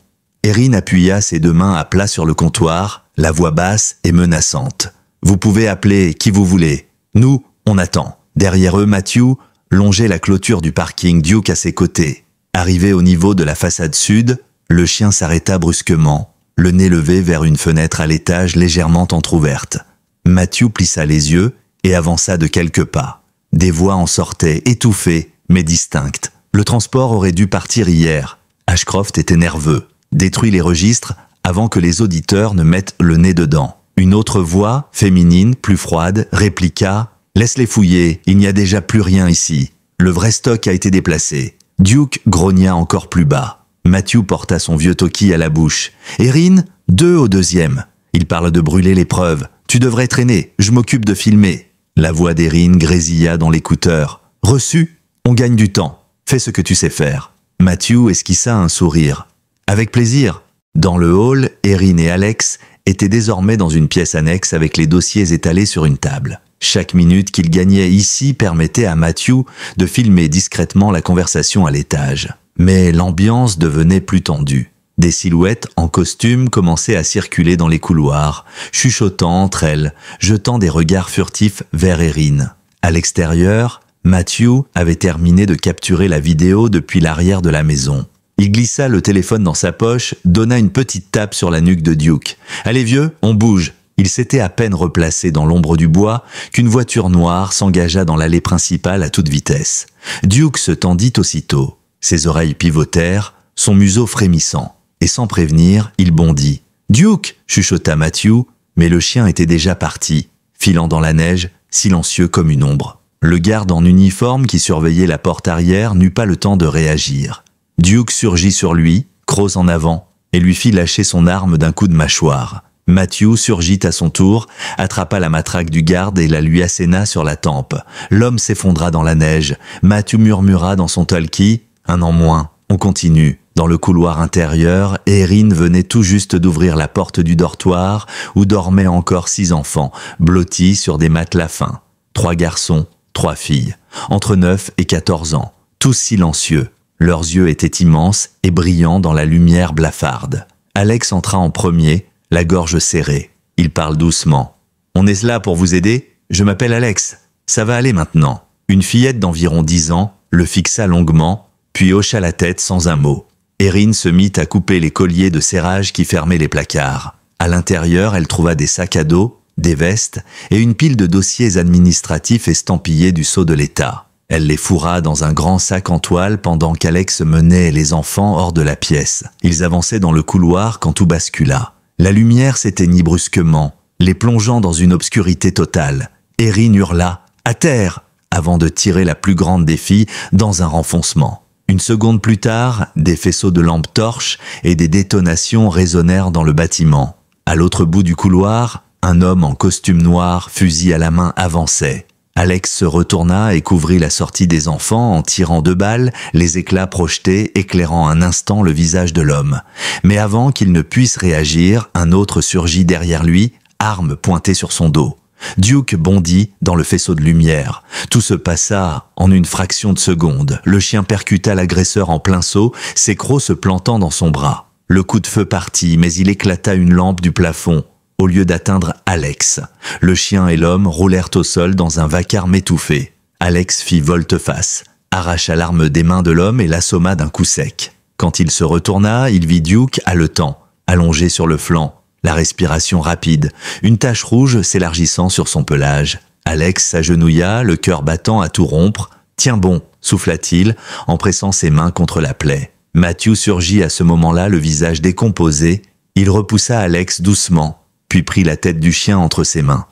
Speaker 1: Erin appuya ses deux mains à plat sur le comptoir, la voix basse et menaçante. « Vous pouvez appeler qui vous voulez. Nous, on attend. » Derrière eux, Matthew longeait la clôture du parking, Duke à ses côtés. Arrivé au niveau de la façade sud, le chien s'arrêta brusquement, le nez levé vers une fenêtre à l'étage légèrement entr'ouverte. Matthew plissa les yeux et avança de quelques pas. Des voix en sortaient, étouffées, mais distinctes. Le transport aurait dû partir hier. Ashcroft était nerveux. Détruit les registres avant que les auditeurs ne mettent le nez dedans. Une autre voix, féminine, plus froide, répliqua « Laisse-les fouiller, il n'y a déjà plus rien ici. Le vrai stock a été déplacé. » Duke grogna encore plus bas. Matthew porta son vieux toki à la bouche. « Erin, 2 au 2e. Il parle de brûler les preuves. Tu devrais traîner, je m'occupe de filmer. » La voix d'Erin grésilla dans l'écouteur. « Reçu, on gagne du temps. Fais ce que tu sais faire. » Matthew esquissa un sourire. « Avec plaisir. » Dans le hall, Erin et Alex étaient désormais dans une pièce annexe avec les dossiers étalés sur une table. Chaque minute qu'il gagnait ici permettait à Matthew de filmer discrètement la conversation à l'étage. Mais l'ambiance devenait plus tendue. Des silhouettes en costume commençaient à circuler dans les couloirs, chuchotant entre elles, jetant des regards furtifs vers Erin. À l'extérieur, Matthew avait terminé de capturer la vidéo depuis l'arrière de la maison. Il glissa le téléphone dans sa poche, donna une petite tape sur la nuque de Duke. « Allez vieux, on bouge !» Il s'était à peine replacé dans l'ombre du bois qu'une voiture noire s'engagea dans l'allée principale à toute vitesse. Duke se tendit aussitôt. Ses oreilles pivotèrent, son museau frémissant. Et sans prévenir, il bondit. « Duke !» chuchota Matthew, mais le chien était déjà parti, filant dans la neige, silencieux comme une ombre. Le garde en uniforme qui surveillait la porte arrière n'eut pas le temps de réagir. Duke surgit sur lui, crosse en avant, et lui fit lâcher son arme d'un coup de mâchoire. Matthew surgit à son tour, attrapa la matraque du garde et la lui asséna sur la tempe. L'homme s'effondra dans la neige. Matthew murmura dans son talkie « Un an moins, on continue ». Dans le couloir intérieur, Erin venait tout juste d'ouvrir la porte du dortoir où dormaient encore 6 enfants, blottis sur des matelas fins. 3 garçons, 3 filles, entre 9 et 14 ans, tous silencieux. Leurs yeux étaient immenses et brillants dans la lumière blafarde. Alex entra en premier, la gorge serrée. Il parle doucement. « On est là pour vous aider ? Je m'appelle Alex. Ça va aller maintenant. » Une fillette d'environ 10 ans le fixa longuement, puis hocha la tête sans un mot. Erin se mit à couper les colliers de serrage qui fermaient les placards. À l'intérieur, elle trouva des sacs à dos, des vestes et une pile de dossiers administratifs estampillés du sceau de l'État. Elle les fourra dans un grand sac en toile pendant qu'Alex menait les enfants hors de la pièce. Ils avançaient dans le couloir quand tout bascula. La lumière s'éteignit brusquement, les plongeant dans une obscurité totale. Erin hurla « À terre !» avant de tirer la plus grande des filles dans un renfoncement. Une seconde plus tard, des faisceaux de lampes torches et des détonations résonnèrent dans le bâtiment. À l'autre bout du couloir, un homme en costume noir, fusil à la main, avançait. Alex se retourna et couvrit la sortie des enfants en tirant 2 balles, les éclats projetés éclairant un instant le visage de l'homme. Mais avant qu'il ne puisse réagir, un autre surgit derrière lui, arme pointée sur son dos. Duke bondit dans le faisceau de lumière. Tout se passa en une fraction de seconde. Le chien percuta l'agresseur en plein saut, ses crocs se plantant dans son bras. Le coup de feu partit, mais il éclata une lampe du plafond, au lieu d'atteindre Alex. Le chien et l'homme roulèrent au sol dans un vacarme étouffé. Alex fit volte-face, arracha l'arme des mains de l'homme et l'assomma d'un coup sec. Quand il se retourna, il vit Duke haletant, allongé sur le flanc. La respiration rapide, une tache rouge s'élargissant sur son pelage. Alex s'agenouilla, le cœur battant à tout rompre. « Tiens bon !» souffla-t-il, en pressant ses mains contre la plaie. Matthew surgit à ce moment-là, le visage décomposé. Il repoussa Alex doucement, puis prit la tête du chien entre ses mains.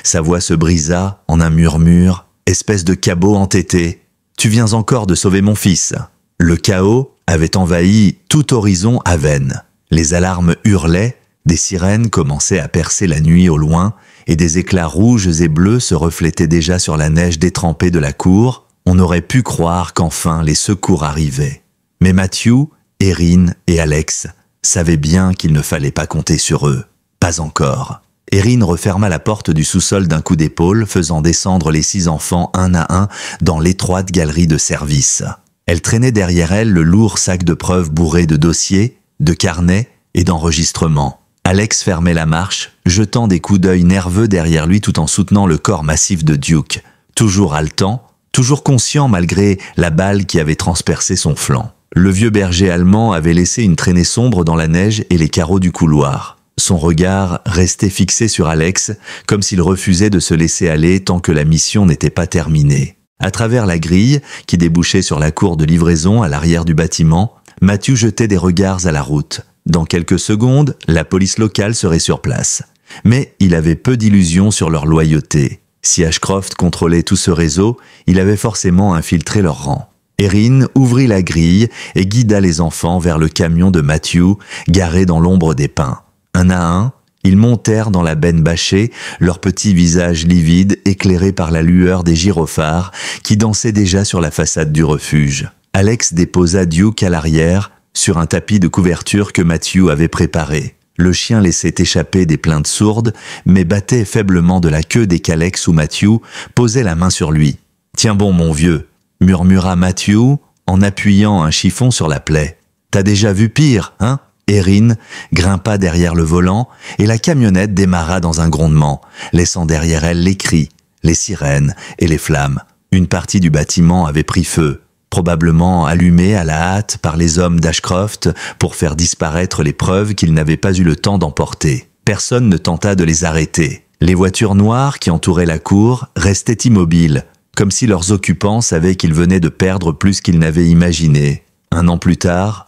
Speaker 1: Sa voix se brisa en un murmure, espèce de cabot entêté. « Tu viens encore de sauver mon fils !» Le chaos avait envahi tout horizon à Vennes. Les alarmes hurlaient, des sirènes commençaient à percer la nuit au loin et des éclats rouges et bleus se reflétaient déjà sur la neige détrempée de la cour. On aurait pu croire qu'enfin les secours arrivaient. Mais Matthew, Erin et Alex savaient bien qu'il ne fallait pas compter sur eux. Pas encore. Erin referma la porte du sous-sol d'un coup d'épaule, faisant descendre les 6 enfants un à un dans l'étroite galerie de service. Elle traînait derrière elle le lourd sac de preuves bourré de dossiers, de carnets et d'enregistrements. Alex fermait la marche, jetant des coups d'œil nerveux derrière lui tout en soutenant le corps massif de Duke, toujours haletant, toujours conscient malgré la balle qui avait transpercé son flanc. Le vieux berger allemand avait laissé une traînée sombre dans la neige et les carreaux du couloir. Son regard restait fixé sur Alex, comme s'il refusait de se laisser aller tant que la mission n'était pas terminée. À travers la grille, qui débouchait sur la cour de livraison à l'arrière du bâtiment, Matthew jetait des regards à la route. Dans quelques secondes, la police locale serait sur place. Mais il avait peu d'illusions sur leur loyauté. Si Ashcroft contrôlait tout ce réseau, il avait forcément infiltré leurs rangs. Erin ouvrit la grille et guida les enfants vers le camion de Matthew, garé dans l'ombre des pins. Un à un, ils montèrent dans la benne bâchée, leurs petits visages livides éclairés par la lueur des gyrophares qui dansaient déjà sur la façade du refuge. Alex déposa Duke à l'arrière, sur un tapis de couverture que Matthew avait préparé. Le chien laissait échapper des plaintes sourdes, mais battait faiblement de la queue dès qu'Alex ou Matthew posaient la main sur lui. « Tiens bon, mon vieux !» murmura Matthew en appuyant un chiffon sur la plaie. « T'as déjà vu pire, hein ?» Erin grimpa derrière le volant et la camionnette démarra dans un grondement, laissant derrière elle les cris, les sirènes et les flammes. Une partie du bâtiment avait pris feu, probablement allumé à la hâte par les hommes d'Ashcroft pour faire disparaître les preuves qu'ils n'avaient pas eu le temps d'emporter. Personne ne tenta de les arrêter. Les voitures noires qui entouraient la cour restaient immobiles, comme si leurs occupants savaient qu'ils venaient de perdre plus qu'ils n'avaient imaginé. 1 an plus tard,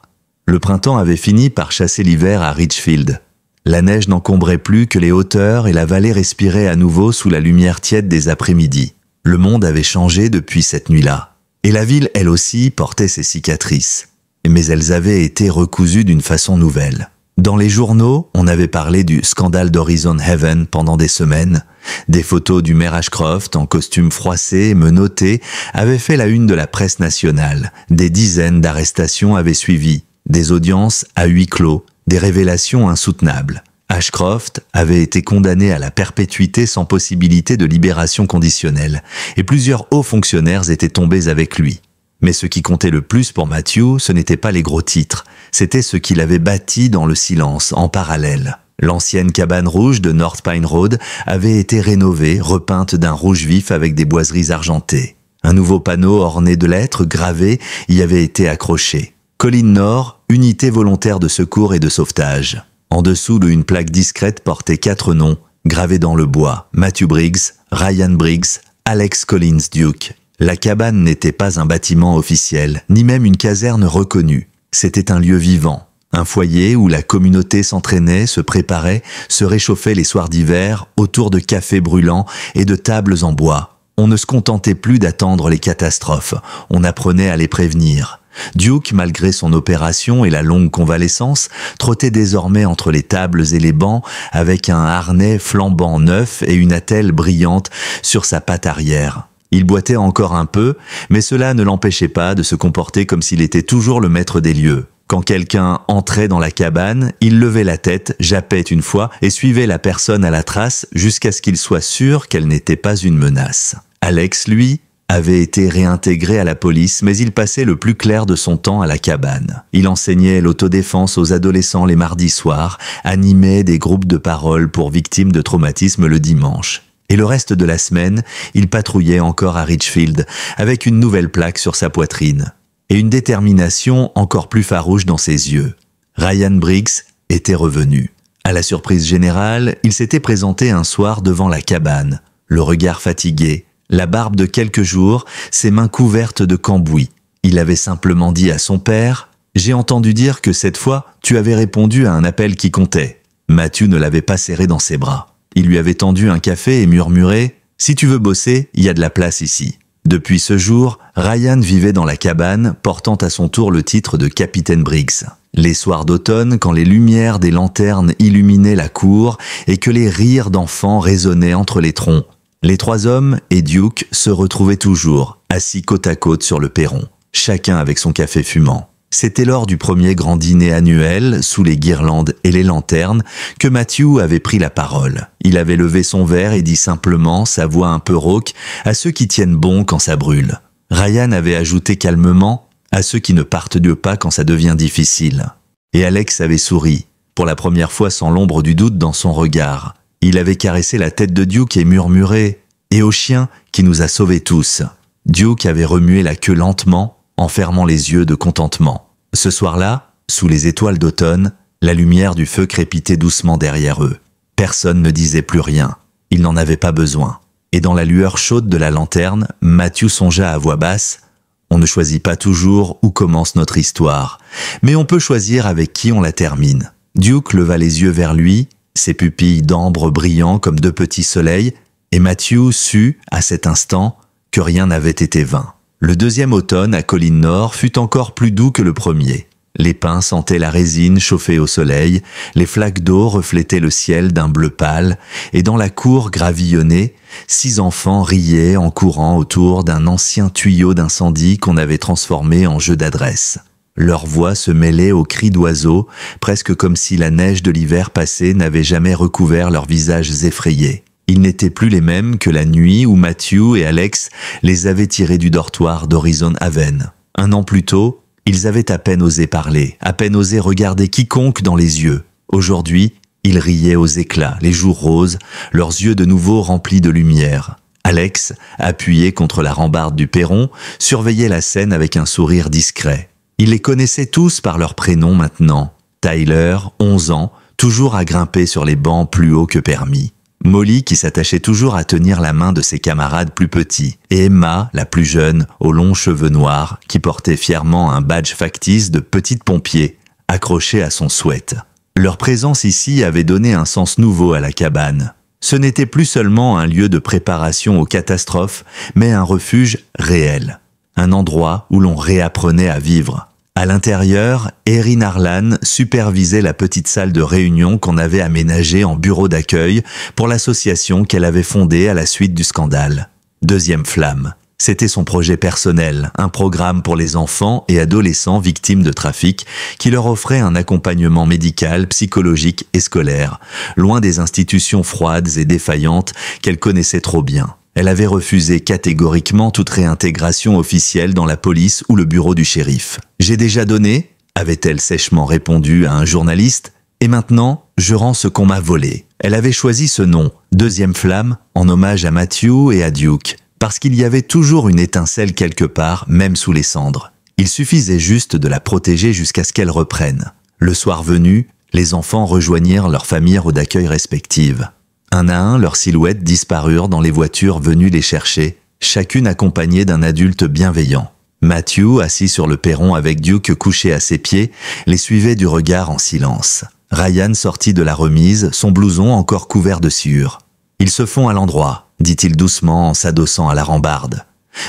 Speaker 1: le printemps avait fini par chasser l'hiver à Ridgefield. La neige n'encombrait plus que les hauteurs et la vallée respirait à nouveau sous la lumière tiède des après-midi. Le monde avait changé depuis cette nuit-là. Et la ville, elle aussi, portait ses cicatrices. Mais elles avaient été recousues d'une façon nouvelle. Dans les journaux, on avait parlé du scandale d'Horizon Heaven pendant des semaines. Des photos du maire Ashcroft en costume froissé et menotté avaient fait la une de la presse nationale. Des dizaines d'arrestations avaient suivi. Des audiences à huis clos. Des révélations insoutenables. Ashcroft avait été condamné à la perpétuité sans possibilité de libération conditionnelle, et plusieurs hauts fonctionnaires étaient tombés avec lui. Mais ce qui comptait le plus pour Matthew, ce n'était pas les gros titres, c'était ce qu'il avait bâti dans le silence, en parallèle. L'ancienne cabane rouge de North Pine Road avait été rénovée, repeinte d'un rouge vif avec des boiseries argentées. Un nouveau panneau orné de lettres gravées y avait été accroché. Colline Nord, unité volontaire de secours et de sauvetage. En dessous d'une plaque discrète portait 4 noms, gravés dans le bois. Matthew Briggs, Ryan Briggs, Alex Collins Duke. La cabane n'était pas un bâtiment officiel, ni même une caserne reconnue. C'était un lieu vivant. Un foyer où la communauté s'entraînait, se préparait, se réchauffait les soirs d'hiver autour de cafés brûlants et de tables en bois. On ne se contentait plus d'attendre les catastrophes, on apprenait à les prévenir. Duke, malgré son opération et la longue convalescence, trottait désormais entre les tables et les bancs avec un harnais flambant neuf et une attelle brillante sur sa patte arrière. Il boitait encore un peu, mais cela ne l'empêchait pas de se comporter comme s'il était toujours le maître des lieux. Quand quelqu'un entrait dans la cabane, il levait la tête, jappait une fois et suivait la personne à la trace jusqu'à ce qu'il soit sûr qu'elle n'était pas une menace. Alex, lui, avait été réintégré à la police, mais il passait le plus clair de son temps à la cabane. Il enseignait l'autodéfense aux adolescents les mardis soirs, animait des groupes de parole pour victimes de traumatisme le dimanche. Et le reste de la semaine, il patrouillait encore à Richfield, avec une nouvelle plaque sur sa poitrine, et une détermination encore plus farouche dans ses yeux. Ryan Briggs était revenu. À la surprise générale, il s'était présenté un soir devant la cabane, le regard fatigué, la barbe de quelques jours, ses mains couvertes de cambouis. Il avait simplement dit à son père « J'ai entendu dire que cette fois, tu avais répondu à un appel qui comptait. » Matthew ne l'avait pas serré dans ses bras. Il lui avait tendu un café et murmuré « Si tu veux bosser, il y a de la place ici. » Depuis ce jour, Ryan vivait dans la cabane, portant à son tour le titre de Capitaine Briggs. Les soirs d'automne, quand les lumières des lanternes illuminaient la cour et que les rires d'enfants résonnaient entre les troncs, les 3 hommes et Duke se retrouvaient toujours, assis côte à côte sur le perron, chacun avec son café fumant. C'était lors du premier grand dîner annuel, sous les guirlandes et les lanternes, que Matthew avait pris la parole. Il avait levé son verre et dit simplement, sa voix un peu rauque, à ceux qui tiennent bon quand ça brûle. Ryan avait ajouté calmement, à ceux qui ne partent de pas quand ça devient difficile. Et Alex avait souri, pour la première fois sans l'ombre du doute dans son regard. Il avait caressé la tête de Duke et murmuré « Et au chien qui nous a sauvés tous ». Duke avait remué la queue lentement, en fermant les yeux de contentement. Ce soir-là, sous les étoiles d'automne, la lumière du feu crépitait doucement derrière eux. Personne ne disait plus rien. Il n'en avait pas besoin. Et dans la lueur chaude de la lanterne, Matthew songea à voix basse « On ne choisit pas toujours où commence notre histoire, mais on peut choisir avec qui on la termine. » Duke leva les yeux vers lui, ses pupilles d'ambre brillant comme 2 petits soleils, et Matthew sut, à cet instant, que rien n'avait été vain. Le deuxième automne à Colline Nord fut encore plus doux que le premier. Les pins sentaient la résine chauffée au soleil, les flaques d'eau reflétaient le ciel d'un bleu pâle, et dans la cour gravillonnée, 6 enfants riaient en courant autour d'un ancien tuyau d'incendie qu'on avait transformé en jeu d'adresse. Leurs voix se mêlaient aux cris d'oiseaux, presque comme si la neige de l'hiver passé n'avait jamais recouvert leurs visages effrayés. Ils n'étaient plus les mêmes que la nuit où Matthew et Alex les avaient tirés du dortoir d'Horizon Haven. 1 an plus tôt, ils avaient à peine osé parler, à peine osé regarder quiconque dans les yeux. Aujourd'hui, ils riaient aux éclats, les joues roses, leurs yeux de nouveau remplis de lumière. Alex, appuyé contre la rambarde du perron, surveillait la scène avec un sourire discret. Il les connaissait tous par leurs prénoms maintenant. Tyler, 11 ans, toujours à grimper sur les bancs plus haut que permis. Molly qui s'attachait toujours à tenir la main de ses camarades plus petits, et Emma, la plus jeune, aux longs cheveux noirs, qui portait fièrement un badge factice de petite pompier, accroché à son sweat. Leur présence ici avait donné un sens nouveau à la cabane. Ce n'était plus seulement un lieu de préparation aux catastrophes, mais un refuge réel. Un endroit où l'on réapprenait à vivre. À l'intérieur, Erin Harlan supervisait la petite salle de réunion qu'on avait aménagée en bureau d'accueil pour l'association qu'elle avait fondée à la suite du scandale. Deuxième flamme. C'était son projet personnel, un programme pour les enfants et adolescents victimes de trafic qui leur offrait un accompagnement médical, psychologique et scolaire, loin des institutions froides et défaillantes qu'elle connaissait trop bien. Elle avait refusé catégoriquement toute réintégration officielle dans la police ou le bureau du shérif. « J'ai déjà donné », avait-elle sèchement répondu à un journaliste, « et maintenant, je rends ce qu'on m'a volé. » Elle avait choisi ce nom, Deuxième flamme, en hommage à Matthew et à Duke. Parce qu'il y avait toujours une étincelle quelque part, même sous les cendres. Il suffisait juste de la protéger jusqu'à ce qu'elle reprenne. Le soir venu, les enfants rejoignirent leurs familles d'accueil respectives. Un à un, leurs silhouettes disparurent dans les voitures venues les chercher, chacune accompagnée d'un adulte bienveillant. Matthew, assis sur le perron avec Duke couché à ses pieds, les suivait du regard en silence. Ryan sortit de la remise, son blouson encore couvert de sueur. « Ils se font à l'endroit », dit-il doucement en s'adossant à la rambarde.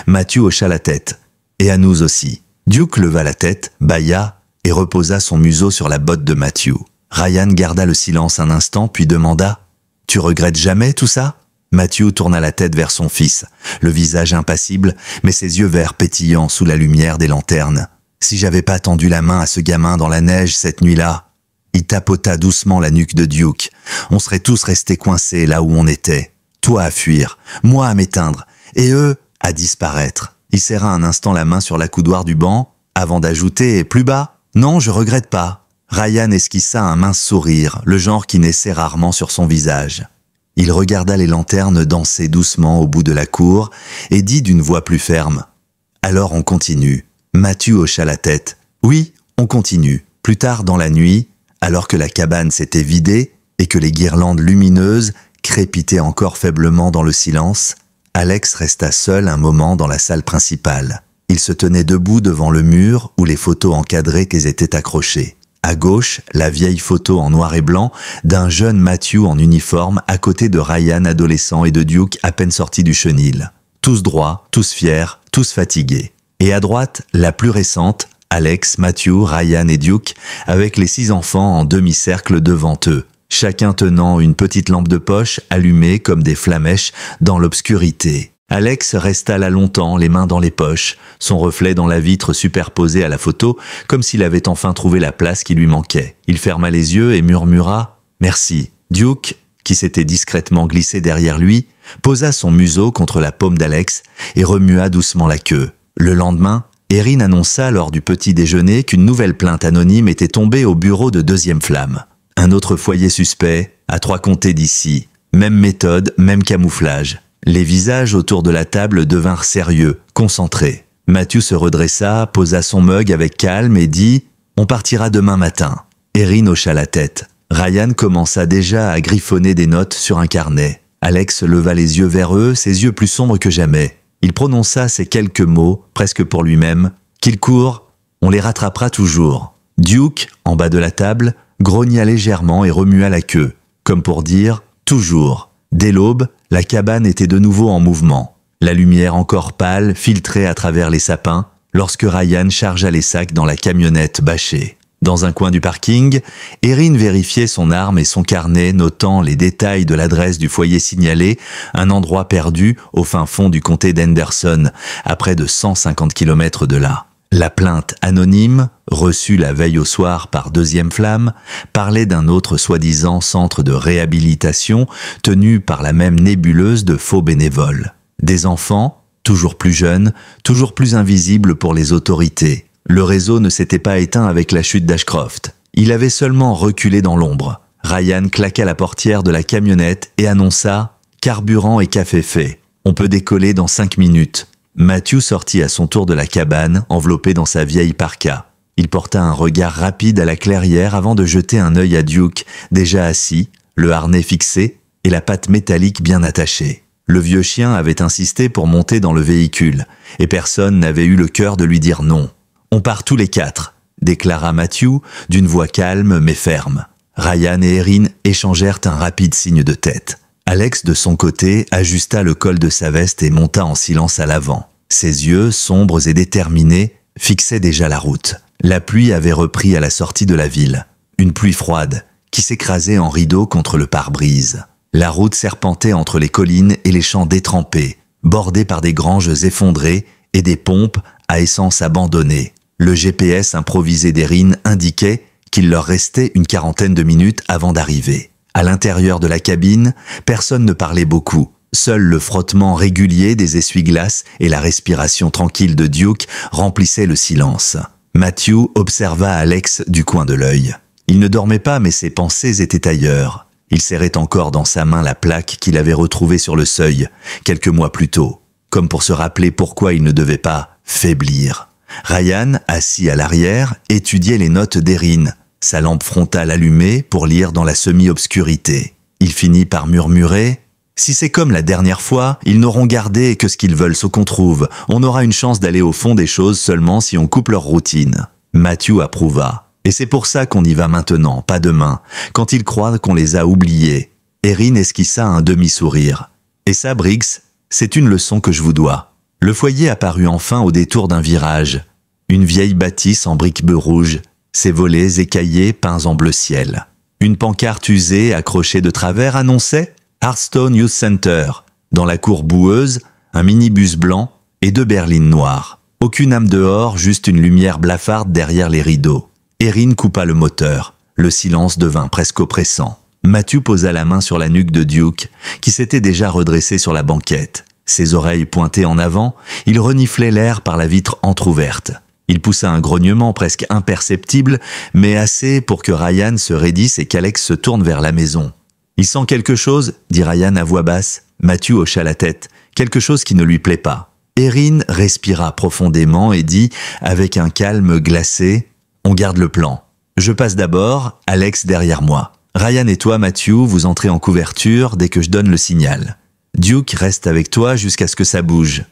Speaker 1: Matthew hocha la tête. « Et à nous aussi ». Duke leva la tête, bâilla et reposa son museau sur la botte de Matthew. Ryan garda le silence un instant puis demanda « Tu regrettes jamais tout ça ?» Matthew tourna la tête vers son fils, le visage impassible, mais ses yeux verts pétillants sous la lumière des lanternes. « Si j'avais pas tendu la main à ce gamin dans la neige cette nuit-là » Il tapota doucement la nuque de Duke. « On serait tous restés coincés là où on était. Toi à fuir, moi à m'éteindre, et eux à disparaître. » Il serra un instant la main sur l'accoudoir du banc, avant d'ajouter « Plus bas ? Non, je regrette pas. » Ryan esquissa un mince sourire, le genre qui naissait rarement sur son visage. Il regarda les lanternes danser doucement au bout de la cour et dit d'une voix plus ferme « Alors on continue. » Matthew hocha la tête. « Oui, on continue. » Plus tard dans la nuit, alors que la cabane s'était vidée et que les guirlandes lumineuses crépitaient encore faiblement dans le silence, Alex resta seul un moment dans la salle principale. Il se tenait debout devant le mur où les photos encadrées étaient accrochées. À gauche, la vieille photo en noir et blanc d'un jeune Matthew en uniforme à côté de Ryan adolescent et de Duke à peine sorti du chenil. Tous droits, tous fiers, tous fatigués. Et à droite, la plus récente, Alex, Matthew, Ryan et Duke, avec les 6 enfants en demi-cercle devant eux, chacun tenant une petite lampe de poche allumée comme des flamèches dans l'obscurité. Alex resta là longtemps, les mains dans les poches, son reflet dans la vitre superposé à la photo, comme s'il avait enfin trouvé la place qui lui manquait. Il ferma les yeux et murmura « Merci ». Duke, qui s'était discrètement glissé derrière lui, posa son museau contre la paume d'Alex et remua doucement la queue. Le lendemain, Erin annonça lors du petit déjeuner qu'une nouvelle plainte anonyme était tombée au bureau de Deuxième flamme. Un autre foyer suspect, à 3 comtés d'ici. Même méthode, même camouflage. Les visages autour de la table devinrent sérieux, concentrés. Matthew se redressa, posa son mug avec calme et dit « On partira demain matin ». Erin hocha la tête. Ryan commença déjà à griffonner des notes sur un carnet. Alex leva les yeux vers eux, ses yeux plus sombres que jamais. Il prononça ces quelques mots, presque pour lui-même. « Qu'ils courent, on les rattrapera toujours ». Duke, en bas de la table, grogna légèrement et remua la queue, comme pour dire « toujours ». Dès l'aube, la cabane était de nouveau en mouvement. La lumière encore pâle filtrait à travers les sapins lorsque Ryan chargea les sacs dans la camionnette bâchée. Dans un coin du parking, Erin vérifiait son arme et son carnet, notant les détails de l'adresse du foyer signalé, un endroit perdu au fin fond du comté d'Henderson, à près de 150 km de là. La plainte anonyme, reçue la veille au soir par Deuxième flamme, parlait d'un autre soi-disant centre de réhabilitation tenu par la même nébuleuse de faux bénévoles. Des enfants, toujours plus jeunes, toujours plus invisibles pour les autorités. Le réseau ne s'était pas éteint avec la chute d'Ashcroft. Il avait seulement reculé dans l'ombre. Ryan claqua la portière de la camionnette et annonça « Carburant et café fait. On peut décoller dans 5 minutes ». Matthew sortit à son tour de la cabane, enveloppé dans sa vieille parka. Il porta un regard rapide à la clairière avant de jeter un œil à Duke, déjà assis, le harnais fixé et la patte métallique bien attachée. Le vieux chien avait insisté pour monter dans le véhicule, et personne n'avait eu le cœur de lui dire non. « On part tous les 4, déclara Matthew d'une voix calme mais ferme. Ryan et Erin échangèrent un rapide signe de tête. Alex, de son côté, ajusta le col de sa veste et monta en silence à l'avant. Ses yeux, sombres et déterminés, fixaient déjà la route. La pluie avait repris à la sortie de la ville. Une pluie froide, qui s'écrasait en rideau contre le pare-brise. La route serpentait entre les collines et les champs détrempés, bordés par des granges effondrées et des pompes à essence abandonnées. Le GPS improvisé d'Erin indiquait qu'il leur restait une quarantaine de minutes avant d'arriver. À l'intérieur de la cabine, personne ne parlait beaucoup. Seul le frottement régulier des essuie-glaces et la respiration tranquille de Duke remplissaient le silence. Matthew observa Alex du coin de l'œil. Il ne dormait pas, mais ses pensées étaient ailleurs. Il serrait encore dans sa main la plaque qu'il avait retrouvée sur le seuil, quelques mois plus tôt, comme pour se rappeler pourquoi il ne devait pas faiblir. Ryan, assis à l'arrière, étudiait les notes d'Erin, sa lampe frontale allumée pour lire dans la semi-obscurité. Il finit par murmurer « Si c'est comme la dernière fois, ils n'auront gardé que ce qu'ils veulent ce qu'on trouve. On aura une chance d'aller au fond des choses seulement si on coupe leur routine. » Matthew approuva. Et c'est pour ça qu'on y va maintenant, pas demain, quand ils croient qu'on les a oubliés. Erin esquissa un demi-sourire. Et ça, Briggs, c'est une leçon que je vous dois. Le foyer apparut enfin au détour d'un virage. Une vieille bâtisse en briques-bœufs rouges, ses volets écaillés peints en bleu ciel. Une pancarte usée accrochée de travers annonçait Hearthstone Youth Center. Dans la cour boueuse, un minibus blanc et 2 berlines noires. Aucune âme dehors, juste une lumière blafarde derrière les rideaux. Erin coupa le moteur. Le silence devint presque oppressant. Matthew posa la main sur la nuque de Duke, qui s'était déjà redressé sur la banquette. Ses oreilles pointées en avant, il reniflait l'air par la vitre entr'ouverte. Il poussa un grognement presque imperceptible, mais assez pour que Ryan se raidisse et qu'Alex se tourne vers la maison. « Il sent quelque chose ?» dit Ryan à voix basse. Matthew hocha la tête. Quelque chose qui ne lui plaît pas. Erin respira profondément et dit, avec un calme glacé, « On garde le plan. Je passe d'abord, Alex derrière moi. Ryan et toi, Matthew, vous entrez en couverture dès que je donne le signal. Duke reste avec toi jusqu'à ce que ça bouge. »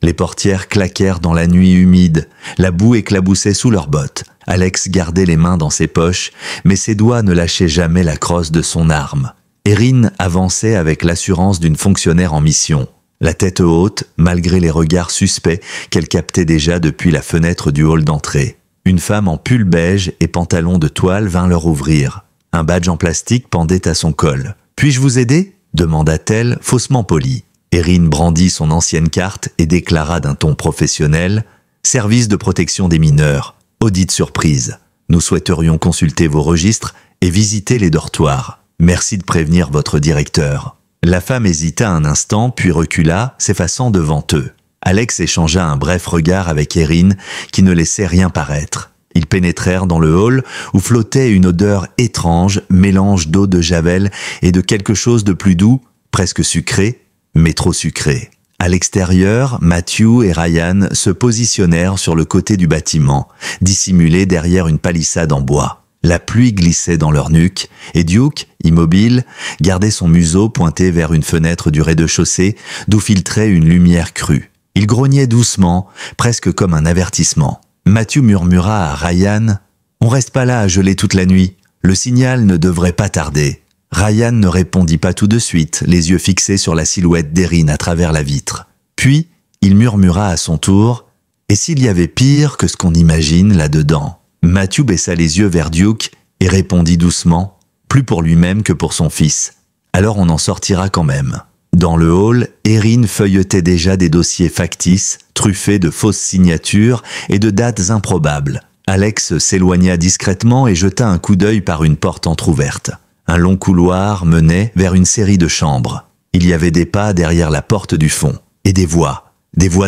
Speaker 1: Les portières claquèrent dans la nuit humide. La boue éclaboussait sous leurs bottes. Alex gardait les mains dans ses poches, mais ses doigts ne lâchaient jamais la crosse de son arme. Erin avançait avec l'assurance d'une fonctionnaire en mission. La tête haute, malgré les regards suspects qu'elle captait déjà depuis la fenêtre du hall d'entrée. Une femme en pull beige et pantalon de toile vint leur ouvrir. Un badge en plastique pendait à son col. « Puis-je vous aider ?» demanda-t-elle, faussement polie. Erin brandit son ancienne carte et déclara d'un ton professionnel « Service de protection des mineurs. Audit surprise. Nous souhaiterions consulter vos registres et visiter les dortoirs. Merci de prévenir votre directeur. » La femme hésita un instant, puis recula, s'effaçant devant eux. Alex échangea un bref regard avec Erin, qui ne laissait rien paraître. Ils pénétrèrent dans le hall, où flottait une odeur étrange, mélange d'eau de javel et de quelque chose de plus doux, presque sucré, mais trop sucré. À l'extérieur, Matthew et Ryan se positionnèrent sur le côté du bâtiment, dissimulés derrière une palissade en bois. La pluie glissait dans leur nuque, et Duke, immobile, gardait son museau pointé vers une fenêtre du rez-de-chaussée, d'où filtrait une lumière crue. Il grognait doucement, presque comme un avertissement. Matthew murmura à Ryan « On reste pas là à geler toute la nuit. Le signal ne devrait pas tarder. » Ryan ne répondit pas tout de suite, les yeux fixés sur la silhouette d'Erin à travers la vitre. Puis, il murmura à son tour « Et s'il y avait pire que ce qu'on imagine là-dedans ?» Matthew baissa les yeux vers Duke et répondit doucement, plus pour lui-même que pour son fils. « Alors on en sortira quand même. » Dans le hall, Erin feuilletait déjà des dossiers factices, truffés de fausses signatures et de dates improbables. Alex s'éloigna discrètement et jeta un coup d'œil par une porte entr'ouverte. Un long couloir menait vers une série de chambres. Il y avait des pas derrière la porte du fond, et des voix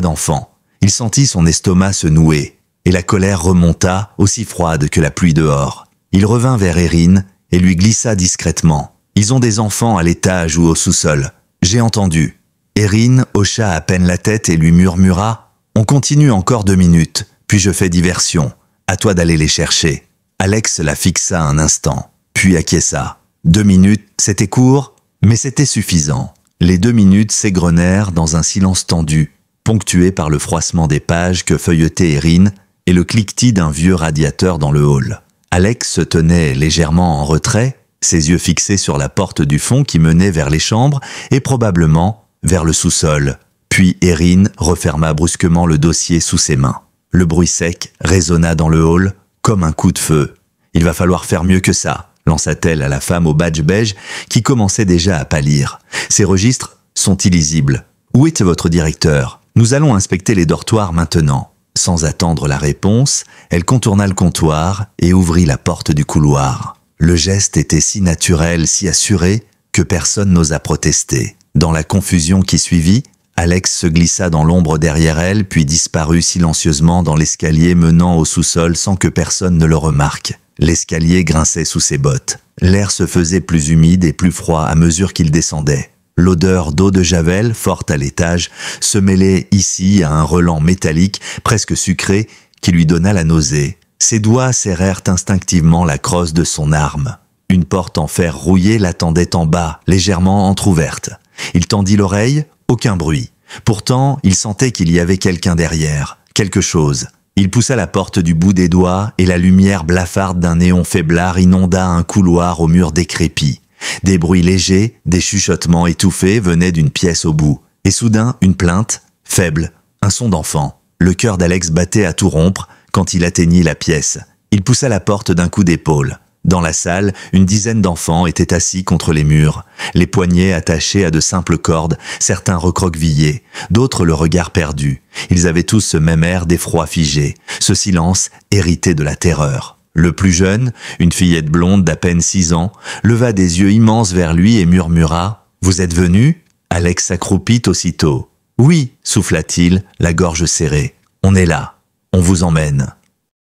Speaker 1: d'enfants. Il sentit son estomac se nouer, et la colère remonta, aussi froide que la pluie dehors. Il revint vers Erin et lui glissa discrètement. « Ils ont des enfants à l'étage ou au sous-sol. J'ai entendu. » Erin hocha à peine la tête et lui murmura « On continue encore 2 minutes, puis je fais diversion. À toi d'aller les chercher. » Alex la fixa un instant, puis acquiesça. 2 minutes, c'était court, mais c'était suffisant. Les 2 minutes s'égrenèrent dans un silence tendu, ponctué par le froissement des pages que feuilletait Erin et le cliquetis d'un vieux radiateur dans le hall. Alex se tenait légèrement en retrait, ses yeux fixés sur la porte du fond qui menait vers les chambres et probablement vers le sous-sol. Puis Erin referma brusquement le dossier sous ses mains. Le bruit sec résonna dans le hall comme un coup de feu. « Il va falloir faire mieux que ça », lança-t-elle à la femme au badge beige qui commençait déjà à pâlir. « Ces registres sont illisibles. Où est votre directeur ? Nous allons inspecter les dortoirs maintenant. » Sans attendre la réponse, elle contourna le comptoir et ouvrit la porte du couloir. Le geste était si naturel, si assuré, que personne n'osa protester. Dans la confusion qui suivit, Alex se glissa dans l'ombre derrière elle, puis disparut silencieusement dans l'escalier menant au sous-sol sans que personne ne le remarque. L'escalier grinçait sous ses bottes. L'air se faisait plus humide et plus froid à mesure qu'il descendait. L'odeur d'eau de javel, forte à l'étage, se mêlait ici à un relent métallique, presque sucré, qui lui donna la nausée. Ses doigts serrèrent instinctivement la crosse de son arme. Une porte en fer rouillé l'attendait en bas, légèrement entr'ouverte. Il tendit l'oreille, aucun bruit. Pourtant, il sentait qu'il y avait quelqu'un derrière, quelque chose. Il poussa la porte du bout des doigts et la lumière blafarde d'un néon faiblard inonda un couloir au mur décrépit. Des bruits légers, des chuchotements étouffés venaient d'une pièce au bout. Et soudain, une plainte, faible, un son d'enfant. Le cœur d'Alex battait à tout rompre quand il atteignit la pièce. Il poussa la porte d'un coup d'épaule. Dans la salle, une dizaine d'enfants étaient assis contre les murs, les poignets attachés à de simples cordes, certains recroquevillés, d'autres le regard perdu. Ils avaient tous ce même air d'effroi figé, ce silence hérité de la terreur. Le plus jeune, une fillette blonde d'à peine 6 ans, leva des yeux immenses vers lui et murmura « Vous êtes venu ?» Alex s'accroupit aussitôt. « Oui » souffla-t-il, la gorge serrée. « On est là. On vous emmène. »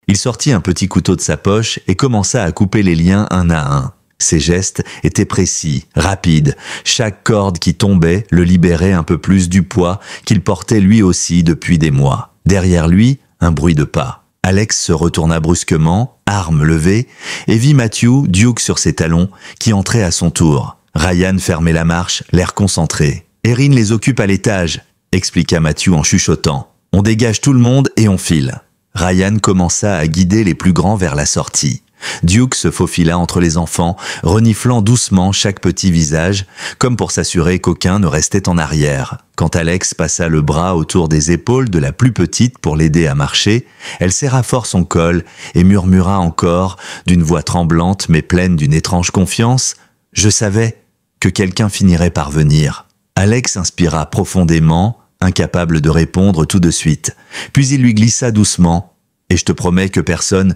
Speaker 1: Il sortit un petit couteau de sa poche et commença à couper les liens un à un. Ses gestes étaient précis, rapides. Chaque corde qui tombait le libérait un peu plus du poids qu'il portait lui aussi depuis des mois. Derrière lui, un bruit de pas. Alex se retourna brusquement, arme levée, et vit Matthew, Duke sur ses talons, qui entrait à son tour. Ryan fermait la marche, l'air concentré. « Erin les occupe à l'étage », expliqua Matthew en chuchotant. « On dégage tout le monde et on file. » Ryan commença à guider les plus grands vers la sortie. Duke se faufila entre les enfants, reniflant doucement chaque petit visage, comme pour s'assurer qu'aucun ne restait en arrière. Quand Alex passa le bras autour des épaules de la plus petite pour l'aider à marcher, elle serra fort son col et murmura encore, d'une voix tremblante mais pleine d'une étrange confiance, « Je savais que quelqu'un finirait par venir. » Alex inspira profondément, incapable de répondre tout de suite. Puis il lui glissa doucement, « Et je te promets que personne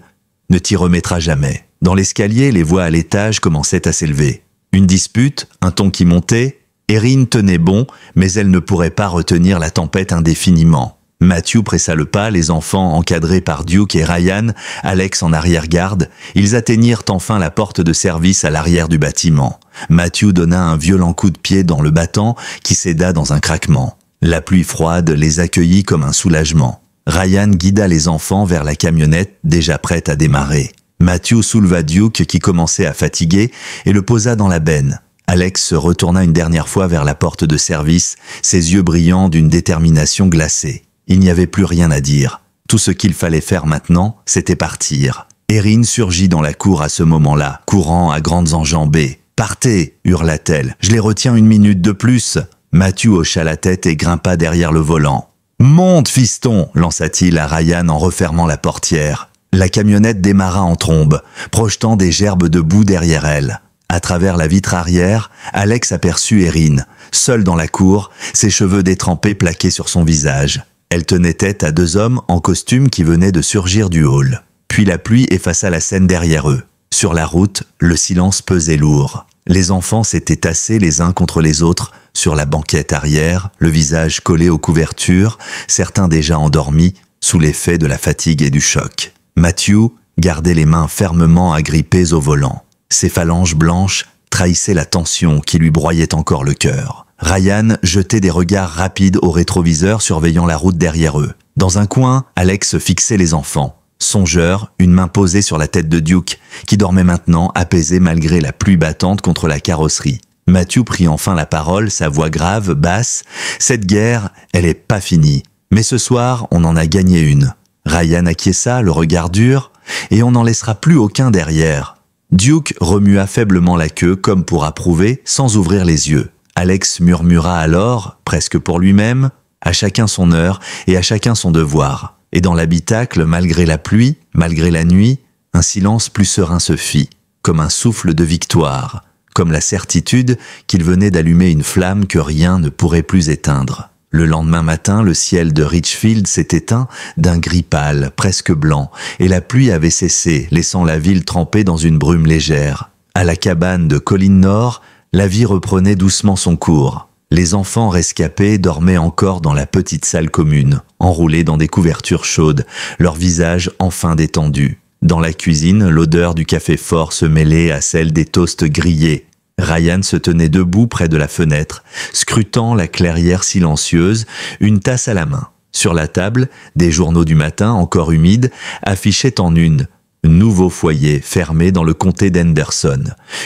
Speaker 1: ne t'y remettra jamais. » Dans l'escalier, les voix à l'étage commençaient à s'élever. Une dispute, un ton qui montait. Erin tenait bon, mais elle ne pourrait pas retenir la tempête indéfiniment. Matthew pressa le pas, les enfants encadrés par Duke et Ryan, Alex en arrière-garde. Ils atteignirent enfin la porte de service à l'arrière du bâtiment. Matthew donna un violent coup de pied dans le battant qui céda dans un craquement. La pluie froide les accueillit comme un soulagement. Ryan guida les enfants vers la camionnette déjà prête à démarrer. Matthew souleva Duke qui commençait à fatiguer et le posa dans la benne. Alex se retourna une dernière fois vers la porte de service, ses yeux brillants d'une détermination glacée. Il n'y avait plus rien à dire. Tout ce qu'il fallait faire maintenant, c'était partir. Erin surgit dans la cour à ce moment-là, courant à grandes enjambées. « Partez !» hurla-t-elle. « Je les retiens 1 minute de plus !» Matthew hocha la tête et grimpa derrière le volant. « Monte, fiston !» lança-t-il à Ryan en refermant la portière. La camionnette démarra en trombe, projetant des gerbes de boue derrière elle. À travers la vitre arrière, Alex aperçut Erin, seule dans la cour, ses cheveux détrempés plaqués sur son visage. Elle tenait tête à 2 hommes en costume qui venaient de surgir du hall. Puis la pluie effaça la scène derrière eux. Sur la route, le silence pesait lourd. Les enfants s'étaient tassés les uns contre les autres, sur la banquette arrière, le visage collé aux couvertures, certains déjà endormis, sous l'effet de la fatigue et du choc. Matthew gardait les mains fermement agrippées au volant. Ses phalanges blanches trahissaient la tension qui lui broyait encore le cœur. Ryan jetait des regards rapides au rétroviseur surveillant la route derrière eux. Dans un coin, Alex fixait les enfants. Songeur, une main posée sur la tête de Duke, qui dormait maintenant apaisé malgré la pluie battante contre la carrosserie. Matthew prit enfin la parole, sa voix grave, basse. « Cette guerre, elle est pas finie. Mais ce soir, on en a gagné une. » Ryan acquiesça, le regard dur. « Et on n'en laissera plus aucun derrière. » Duke remua faiblement la queue comme pour approuver, sans ouvrir les yeux. Alex murmura alors, presque pour lui-même, « À chacun son heure et à chacun son devoir ». Et dans l'habitacle, malgré la pluie, malgré la nuit, un silence plus serein se fit, comme un souffle de victoire, comme la certitude qu'il venait d'allumer une flamme que rien ne pourrait plus éteindre. Le lendemain matin, le ciel de Richfield s'est éteint d'un gris pâle, presque blanc, et la pluie avait cessé, laissant la ville trempée dans une brume légère. À la cabane de Colline Nord, la vie reprenait doucement son cours. Les enfants rescapés dormaient encore dans la petite salle commune, enroulés dans des couvertures chaudes, leurs visages enfin détendus. Dans la cuisine, l'odeur du café fort se mêlait à celle des toasts grillés. Ryan se tenait debout près de la fenêtre, scrutant la clairière silencieuse, une tasse à la main. Sur la table, des journaux du matin, encore humides, affichaient en une « Nouveau foyer fermé dans le comté d'Henderson »,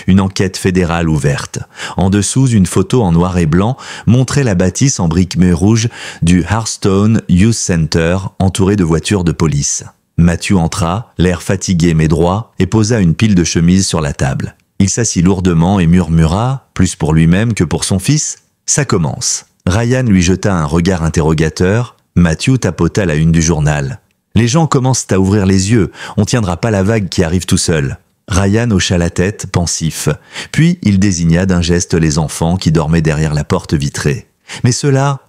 Speaker 1: une enquête fédérale ouverte. En dessous, une photo en noir et blanc montrait la bâtisse en briques rouges du Hearthstone Youth Center entourée de voitures de police. Matthew entra, l'air fatigué mais droit, et posa une pile de chemises sur la table. Il s'assit lourdement et murmura, plus pour lui-même que pour son fils, « Ça commence ». Ryan lui jeta un regard interrogateur. Matthew tapota la une du journal. « Les gens commencent à ouvrir les yeux, on tiendra pas la vague qui arrive tout seul ». Ryan hocha la tête, pensif. Puis il désigna d'un geste les enfants qui dormaient derrière la porte vitrée. Mais ceux-là,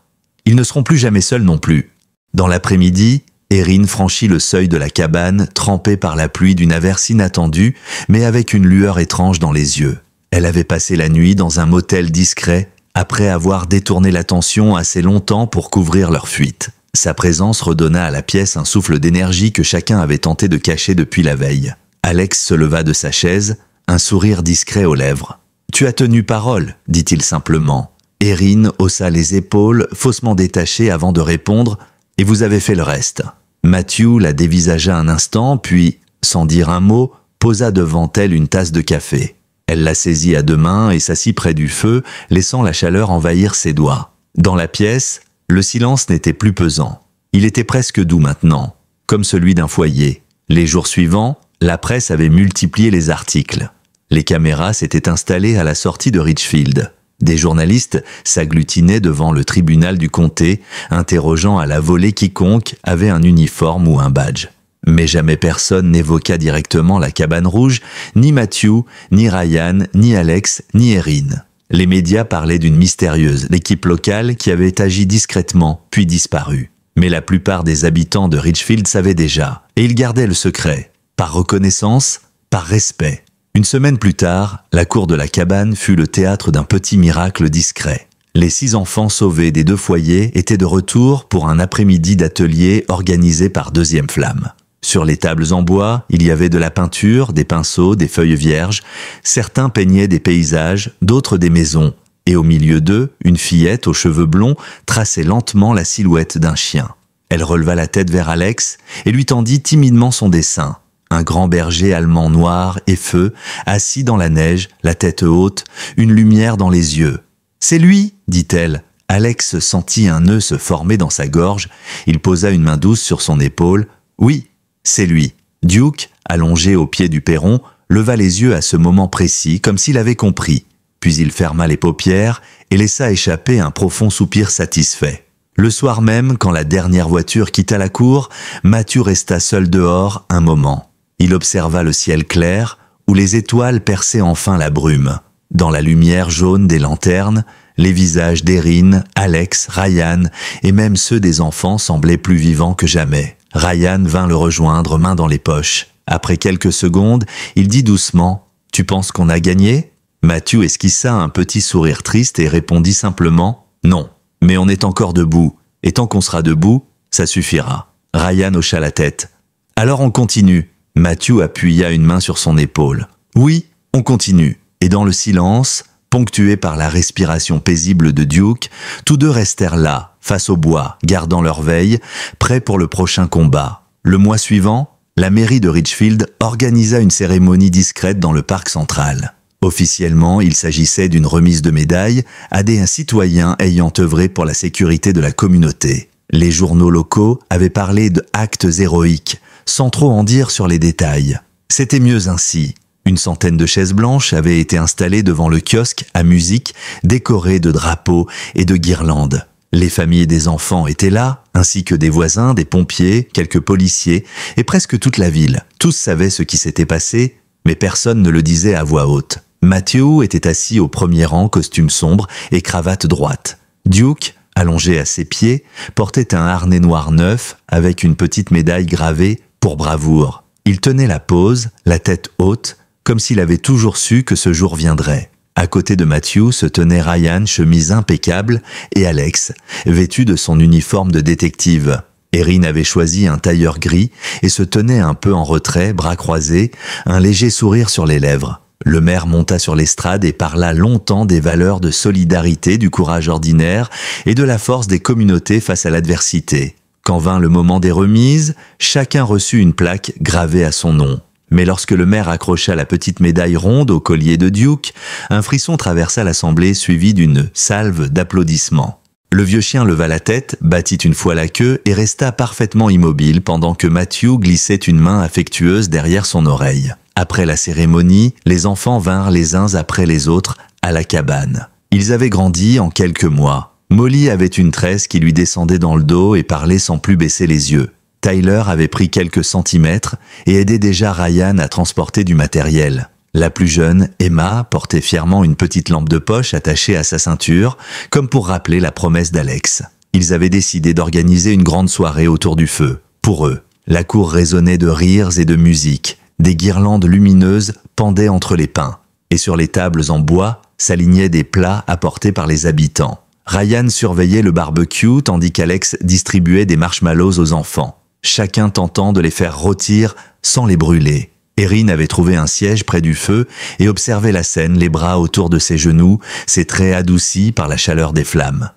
Speaker 1: ils ne seront plus jamais seuls non plus. Dans l'après-midi, Erin franchit le seuil de la cabane, trempée par la pluie d'une averse inattendue, mais avec une lueur étrange dans les yeux. Elle avait passé la nuit dans un motel discret, après avoir détourné l'attention assez longtemps pour couvrir leur fuite. Sa présence redonna à la pièce un souffle d'énergie que chacun avait tenté de cacher depuis la veille. Alex se leva de sa chaise, un sourire discret aux lèvres. « Tu as tenu parole », dit-il simplement. Erin haussa les épaules, faussement détachée avant de répondre « Et vous avez fait le reste ». Matthew la dévisagea un instant, puis, sans dire un mot, posa devant elle une tasse de café. Elle la saisit à deux mains et s'assit près du feu, laissant la chaleur envahir ses doigts. Dans la pièce, le silence n'était plus pesant. Il était presque doux maintenant, comme celui d'un foyer. Les jours suivants, la presse avait multiplié les articles. Les caméras s'étaient installées à la sortie de Richfield. Des journalistes s'agglutinaient devant le tribunal du comté, interrogeant à la volée quiconque avait un uniforme ou un badge. Mais jamais personne n'évoqua directement la cabane rouge, ni Matthew, ni Ryan, ni Alex, ni Erin. Les médias parlaient d'une mystérieuse équipe locale qui avait agi discrètement, puis disparu. Mais la plupart des habitants de Richfield savaient déjà, et ils gardaient le secret, par reconnaissance, par respect. Une semaine plus tard, la cour de la cabane fut le théâtre d'un petit miracle discret. Les 6 enfants sauvés des 2 foyers étaient de retour pour un après-midi d'atelier organisé par Deuxième Flamme. Sur les tables en bois, il y avait de la peinture, des pinceaux, des feuilles vierges. Certains peignaient des paysages, d'autres des maisons. Et au milieu d'eux, une fillette aux cheveux blonds traçait lentement la silhouette d'un chien. Elle releva la tête vers Alex et lui tendit timidement son dessin. Un grand berger allemand noir et feu, assis dans la neige, la tête haute, une lumière dans les yeux. « C'est lui !» dit-elle. Alex sentit un nœud se former dans sa gorge. Il posa une main douce sur son épaule. « Oui, c'est lui. » Duke, allongé au pied du perron, leva les yeux à ce moment précis, comme s'il avait compris. Puis il ferma les paupières et laissa échapper un profond soupir satisfait. Le soir même, quand la dernière voiture quitta la cour, Matthew resta seul dehors un moment. Il observa le ciel clair, où les étoiles perçaient enfin la brume. Dans la lumière jaune des lanternes, les visages d'Erin, Alex, Ryan et même ceux des enfants semblaient plus vivants que jamais. Ryan vint le rejoindre, main dans les poches. Après quelques secondes, il dit doucement « Tu penses qu'on a gagné ?» Matthew esquissa un petit sourire triste et répondit simplement « Non, mais on est encore debout, et tant qu'on sera debout, ça suffira. » Ryan hocha la tête. « Alors on continue. » Matthew appuya une main sur son épaule. « Oui, on continue. » Et dans le silence, ponctué par la respiration paisible de Duke, tous deux restèrent là, face au bois, gardant leur veille, prêts pour le prochain combat. Le mois suivant, la mairie de Richfield organisa une cérémonie discrète dans le parc central. Officiellement, il s'agissait d'une remise de médailles à des citoyens ayant œuvré pour la sécurité de la communauté. Les journaux locaux avaient parlé d'actes héroïques, sans trop en dire sur les détails. C'était mieux ainsi. Une centaine de chaises blanches avaient été installées devant le kiosque à musique, décorées de drapeaux et de guirlandes. Les familles des enfants étaient là, ainsi que des voisins, des pompiers, quelques policiers et presque toute la ville. Tous savaient ce qui s'était passé, mais personne ne le disait à voix haute. Matthew était assis au premier rang, costume sombre et cravate droite. Duke, allongé à ses pieds, portait un harnais noir neuf avec une petite médaille gravée pour bravoure. Il tenait la pose, la tête haute, comme s'il avait toujours su que ce jour viendrait. À côté de Matthew se tenait Ryan, chemise impeccable, et Alex, vêtu de son uniforme de détective. Erin avait choisi un tailleur gris et se tenait un peu en retrait, bras croisés, un léger sourire sur les lèvres. Le maire monta sur l'estrade et parla longtemps des valeurs de solidarité, du courage ordinaire et de la force des communautés face à l'adversité. Quand vint le moment des remises, chacun reçut une plaque gravée à son nom. Mais lorsque le maire accrocha la petite médaille ronde au collier de Duke, un frisson traversa l'assemblée suivi d'une salve d'applaudissements. Le vieux chien leva la tête, battit une fois la queue et resta parfaitement immobile pendant que Matthew glissait une main affectueuse derrière son oreille. Après la cérémonie, les enfants vinrent les uns après les autres à la cabane. Ils avaient grandi en quelques mois. Molly avait une tresse qui lui descendait dans le dos et parlait sans plus baisser les yeux. Tyler avait pris quelques centimètres et aidait déjà Ryan à transporter du matériel. La plus jeune, Emma, portait fièrement une petite lampe de poche attachée à sa ceinture, comme pour rappeler la promesse d'Alex. Ils avaient décidé d'organiser une grande soirée autour du feu. Pour eux, la cour résonnait de rires et de musique. Des guirlandes lumineuses pendaient entre les pins. Et sur les tables en bois s'alignaient des plats apportés par les habitants. Ryan surveillait le barbecue tandis qu'Alex distribuait des marshmallows aux enfants, chacun tentant de les faire rôtir sans les brûler. Erin avait trouvé un siège près du feu et observait la scène, les bras autour de ses genoux, ses traits adoucis par la chaleur des flammes.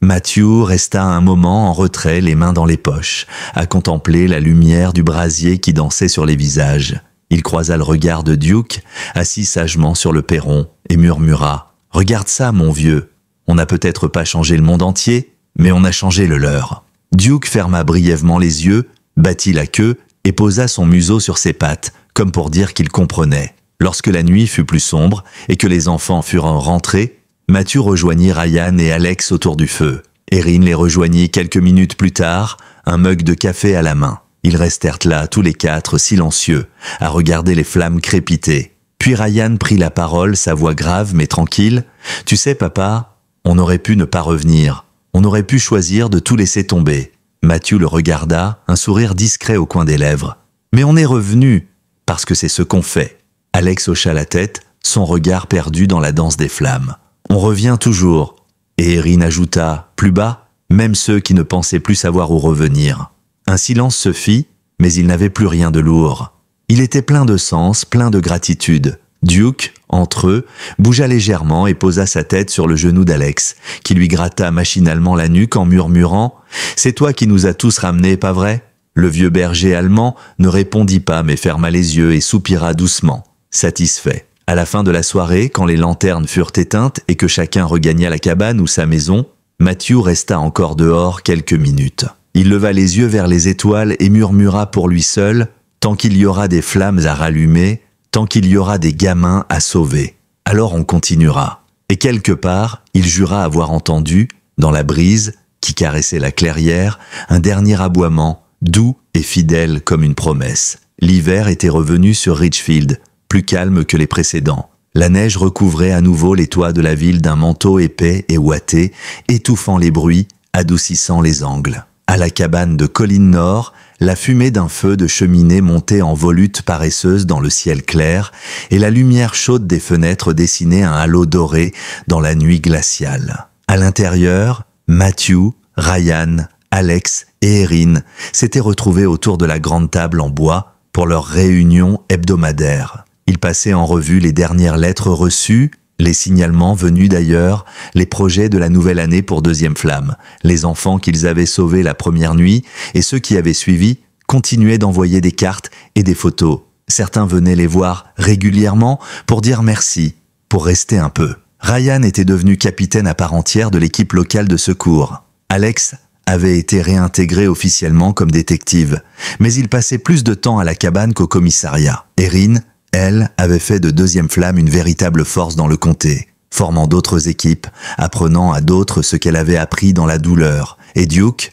Speaker 1: Matthew resta un moment en retrait, les mains dans les poches, à contempler la lumière du brasier qui dansait sur les visages. Il croisa le regard de Duke, assis sagement sur le perron, et murmura « Regarde ça, mon vieux. On n'a peut-être pas changé le monde entier, mais on a changé le leur. » Duke ferma brièvement les yeux, battit la queue et posa son museau sur ses pattes, comme pour dire qu'il comprenait. Lorsque la nuit fut plus sombre et que les enfants furent rentrés, Matthew rejoignit Ryan et Alex autour du feu. Erin les rejoignit quelques minutes plus tard, un mug de café à la main. Ils restèrent là, tous les quatre, silencieux, à regarder les flammes crépiter. Puis Ryan prit la parole, sa voix grave mais tranquille. « Tu sais, papa, on aurait pu ne pas revenir. On aurait pu choisir de tout laisser tomber. » Matthew le regarda, un sourire discret au coin des lèvres. « Mais on est revenu, parce que c'est ce qu'on fait. » Alex hocha la tête, son regard perdu dans la danse des flammes. « On revient toujours. » Et Erin ajouta, plus bas, même ceux qui ne pensaient plus savoir où revenir. Un silence se fit, mais il n'avait plus rien de lourd. Il était plein de sens, plein de gratitude. Duke, entre eux, bougea légèrement et posa sa tête sur le genou d'Alex, qui lui gratta machinalement la nuque en murmurant « C'est toi qui nous as tous ramenés, pas vrai ?» Le vieux berger allemand ne répondit pas mais ferma les yeux et soupira doucement, satisfait. À la fin de la soirée, quand les lanternes furent éteintes et que chacun regagna la cabane ou sa maison, Matthew resta encore dehors quelques minutes. Il leva les yeux vers les étoiles et murmura pour lui seul « Tant qu'il y aura des flammes à rallumer, tant qu'il y aura des gamins à sauver, alors on continuera. » Et quelque part, il jura avoir entendu, dans la brise qui caressait la clairière, un dernier aboiement, doux et fidèle comme une promesse. L'hiver était revenu sur Richfield, plus calme que les précédents. La neige recouvrait à nouveau les toits de la ville d'un manteau épais et ouaté, étouffant les bruits, adoucissant les angles. À la cabane de Colline Nord, la fumée d'un feu de cheminée montait en volute paresseuse dans le ciel clair, et la lumière chaude des fenêtres dessinait un halo doré dans la nuit glaciale. À l'intérieur, Matthew, Ryan, Alex et Erin s'étaient retrouvés autour de la grande table en bois pour leur réunion hebdomadaire. Ils passaient en revue les dernières lettres reçues, les signalements venus d'ailleurs, les projets de la nouvelle année pour Deuxième Flamme. Les enfants qu'ils avaient sauvés la première nuit et ceux qui avaient suivi continuaient d'envoyer des cartes et des photos. Certains venaient les voir régulièrement pour dire merci, pour rester un peu. Ryan était devenu capitaine à part entière de l'équipe locale de secours. Alex avait été réintégré officiellement comme détective, mais il passait plus de temps à la cabane qu'au commissariat. Erin, elle, avait fait de Deuxième Flamme une véritable force dans le comté, formant d'autres équipes, apprenant à d'autres ce qu'elle avait appris dans la douleur. Et Duke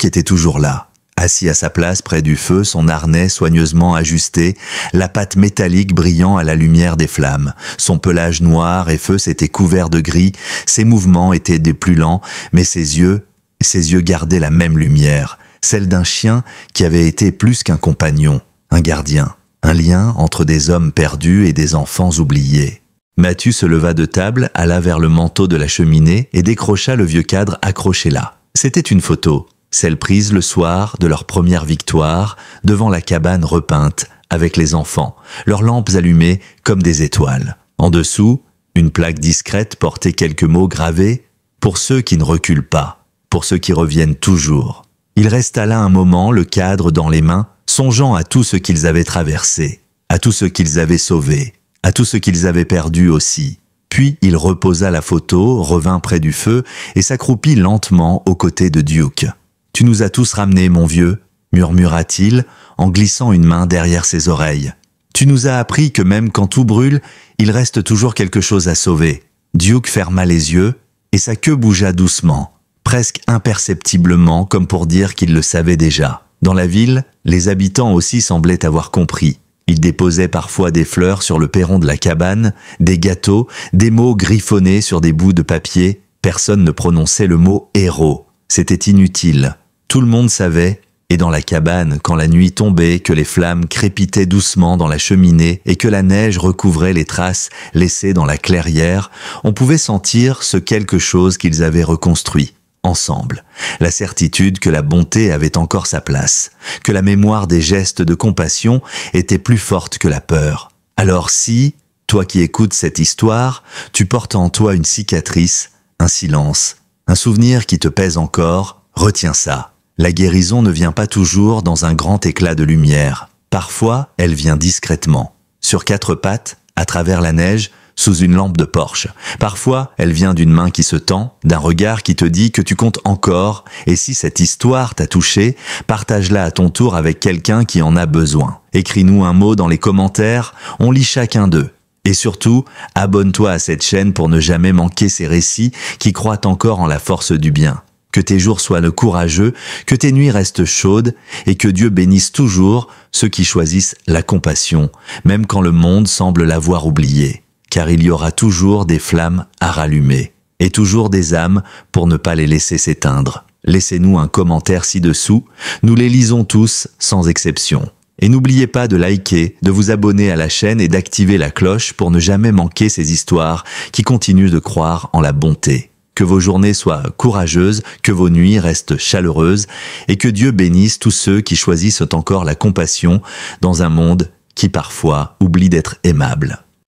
Speaker 1: était toujours là, assis à sa place près du feu, son harnais soigneusement ajusté, la patte métallique brillant à la lumière des flammes. Son pelage noir et feu s'était couvert de gris, ses mouvements étaient des plus lents, mais ses yeux gardaient la même lumière, celle d'un chien qui avait été plus qu'un compagnon, un gardien, un lien entre des hommes perdus et des enfants oubliés. Matthew se leva de table, alla vers le manteau de la cheminée et décrocha le vieux cadre accroché là. C'était une photo, celle prise le soir de leur première victoire, devant la cabane repeinte, avec les enfants, leurs lampes allumées comme des étoiles. En dessous, une plaque discrète portait quelques mots gravés « Pour ceux qui ne reculent pas, pour ceux qui reviennent toujours ». Il resta là un moment, le cadre dans les mains, songeant à tout ce qu'ils avaient traversé, à tout ce qu'ils avaient sauvé, à tout ce qu'ils avaient perdu aussi. Puis il reposa la photo, revint près du feu et s'accroupit lentement aux côtés de Duke. « Tu nous as tous ramenés, mon vieux » murmura-t-il en glissant une main derrière ses oreilles. « Tu nous as appris que même quand tout brûle, il reste toujours quelque chose à sauver. » Duke ferma les yeux et sa queue bougea doucement, presque imperceptiblement comme pour dire qu'il le savait déjà. Dans la ville, les habitants aussi semblaient avoir compris. Ils déposaient parfois des fleurs sur le perron de la cabane, des gâteaux, des mots griffonnés sur des bouts de papier. Personne ne prononçait le mot « héros ». C'était inutile. Tout le monde savait, et dans la cabane, quand la nuit tombait, que les flammes crépitaient doucement dans la cheminée et que la neige recouvrait les traces laissées dans la clairière, on pouvait sentir ce quelque chose qu'ils avaient reconstruit. Ensemble, la certitude que la bonté avait encore sa place, que la mémoire des gestes de compassion était plus forte que la peur. Alors si, toi qui écoutes cette histoire, tu portes en toi une cicatrice, un silence, un souvenir qui te pèse encore, retiens ça. La guérison ne vient pas toujours dans un grand éclat de lumière. Parfois, elle vient discrètement, sur quatre pattes, à travers la neige, sous une lampe de Porsche. Parfois, elle vient d'une main qui se tend, d'un regard qui te dit que tu comptes encore, et si cette histoire t'a touché, partage-la à ton tour avec quelqu'un qui en a besoin. Écris-nous un mot dans les commentaires, on lit chacun d'eux. Et surtout, abonne-toi à cette chaîne pour ne jamais manquer ces récits qui croient encore en la force du bien. Que tes jours soient courageux, que tes nuits restent chaudes, et que Dieu bénisse toujours ceux qui choisissent la compassion, même quand le monde semble l'avoir oubliée. Car il y aura toujours des flammes à rallumer, et toujours des âmes pour ne pas les laisser s'éteindre. Laissez-nous un commentaire ci-dessous, nous les lisons tous, sans exception. Et n'oubliez pas de liker, de vous abonner à la chaîne et d'activer la cloche pour ne jamais manquer ces histoires qui continuent de croire en la bonté. Que vos journées soient courageuses, que vos nuits restent chaleureuses, et que Dieu bénisse tous ceux qui choisissent encore la compassion dans un monde qui parfois oublie d'être aimable.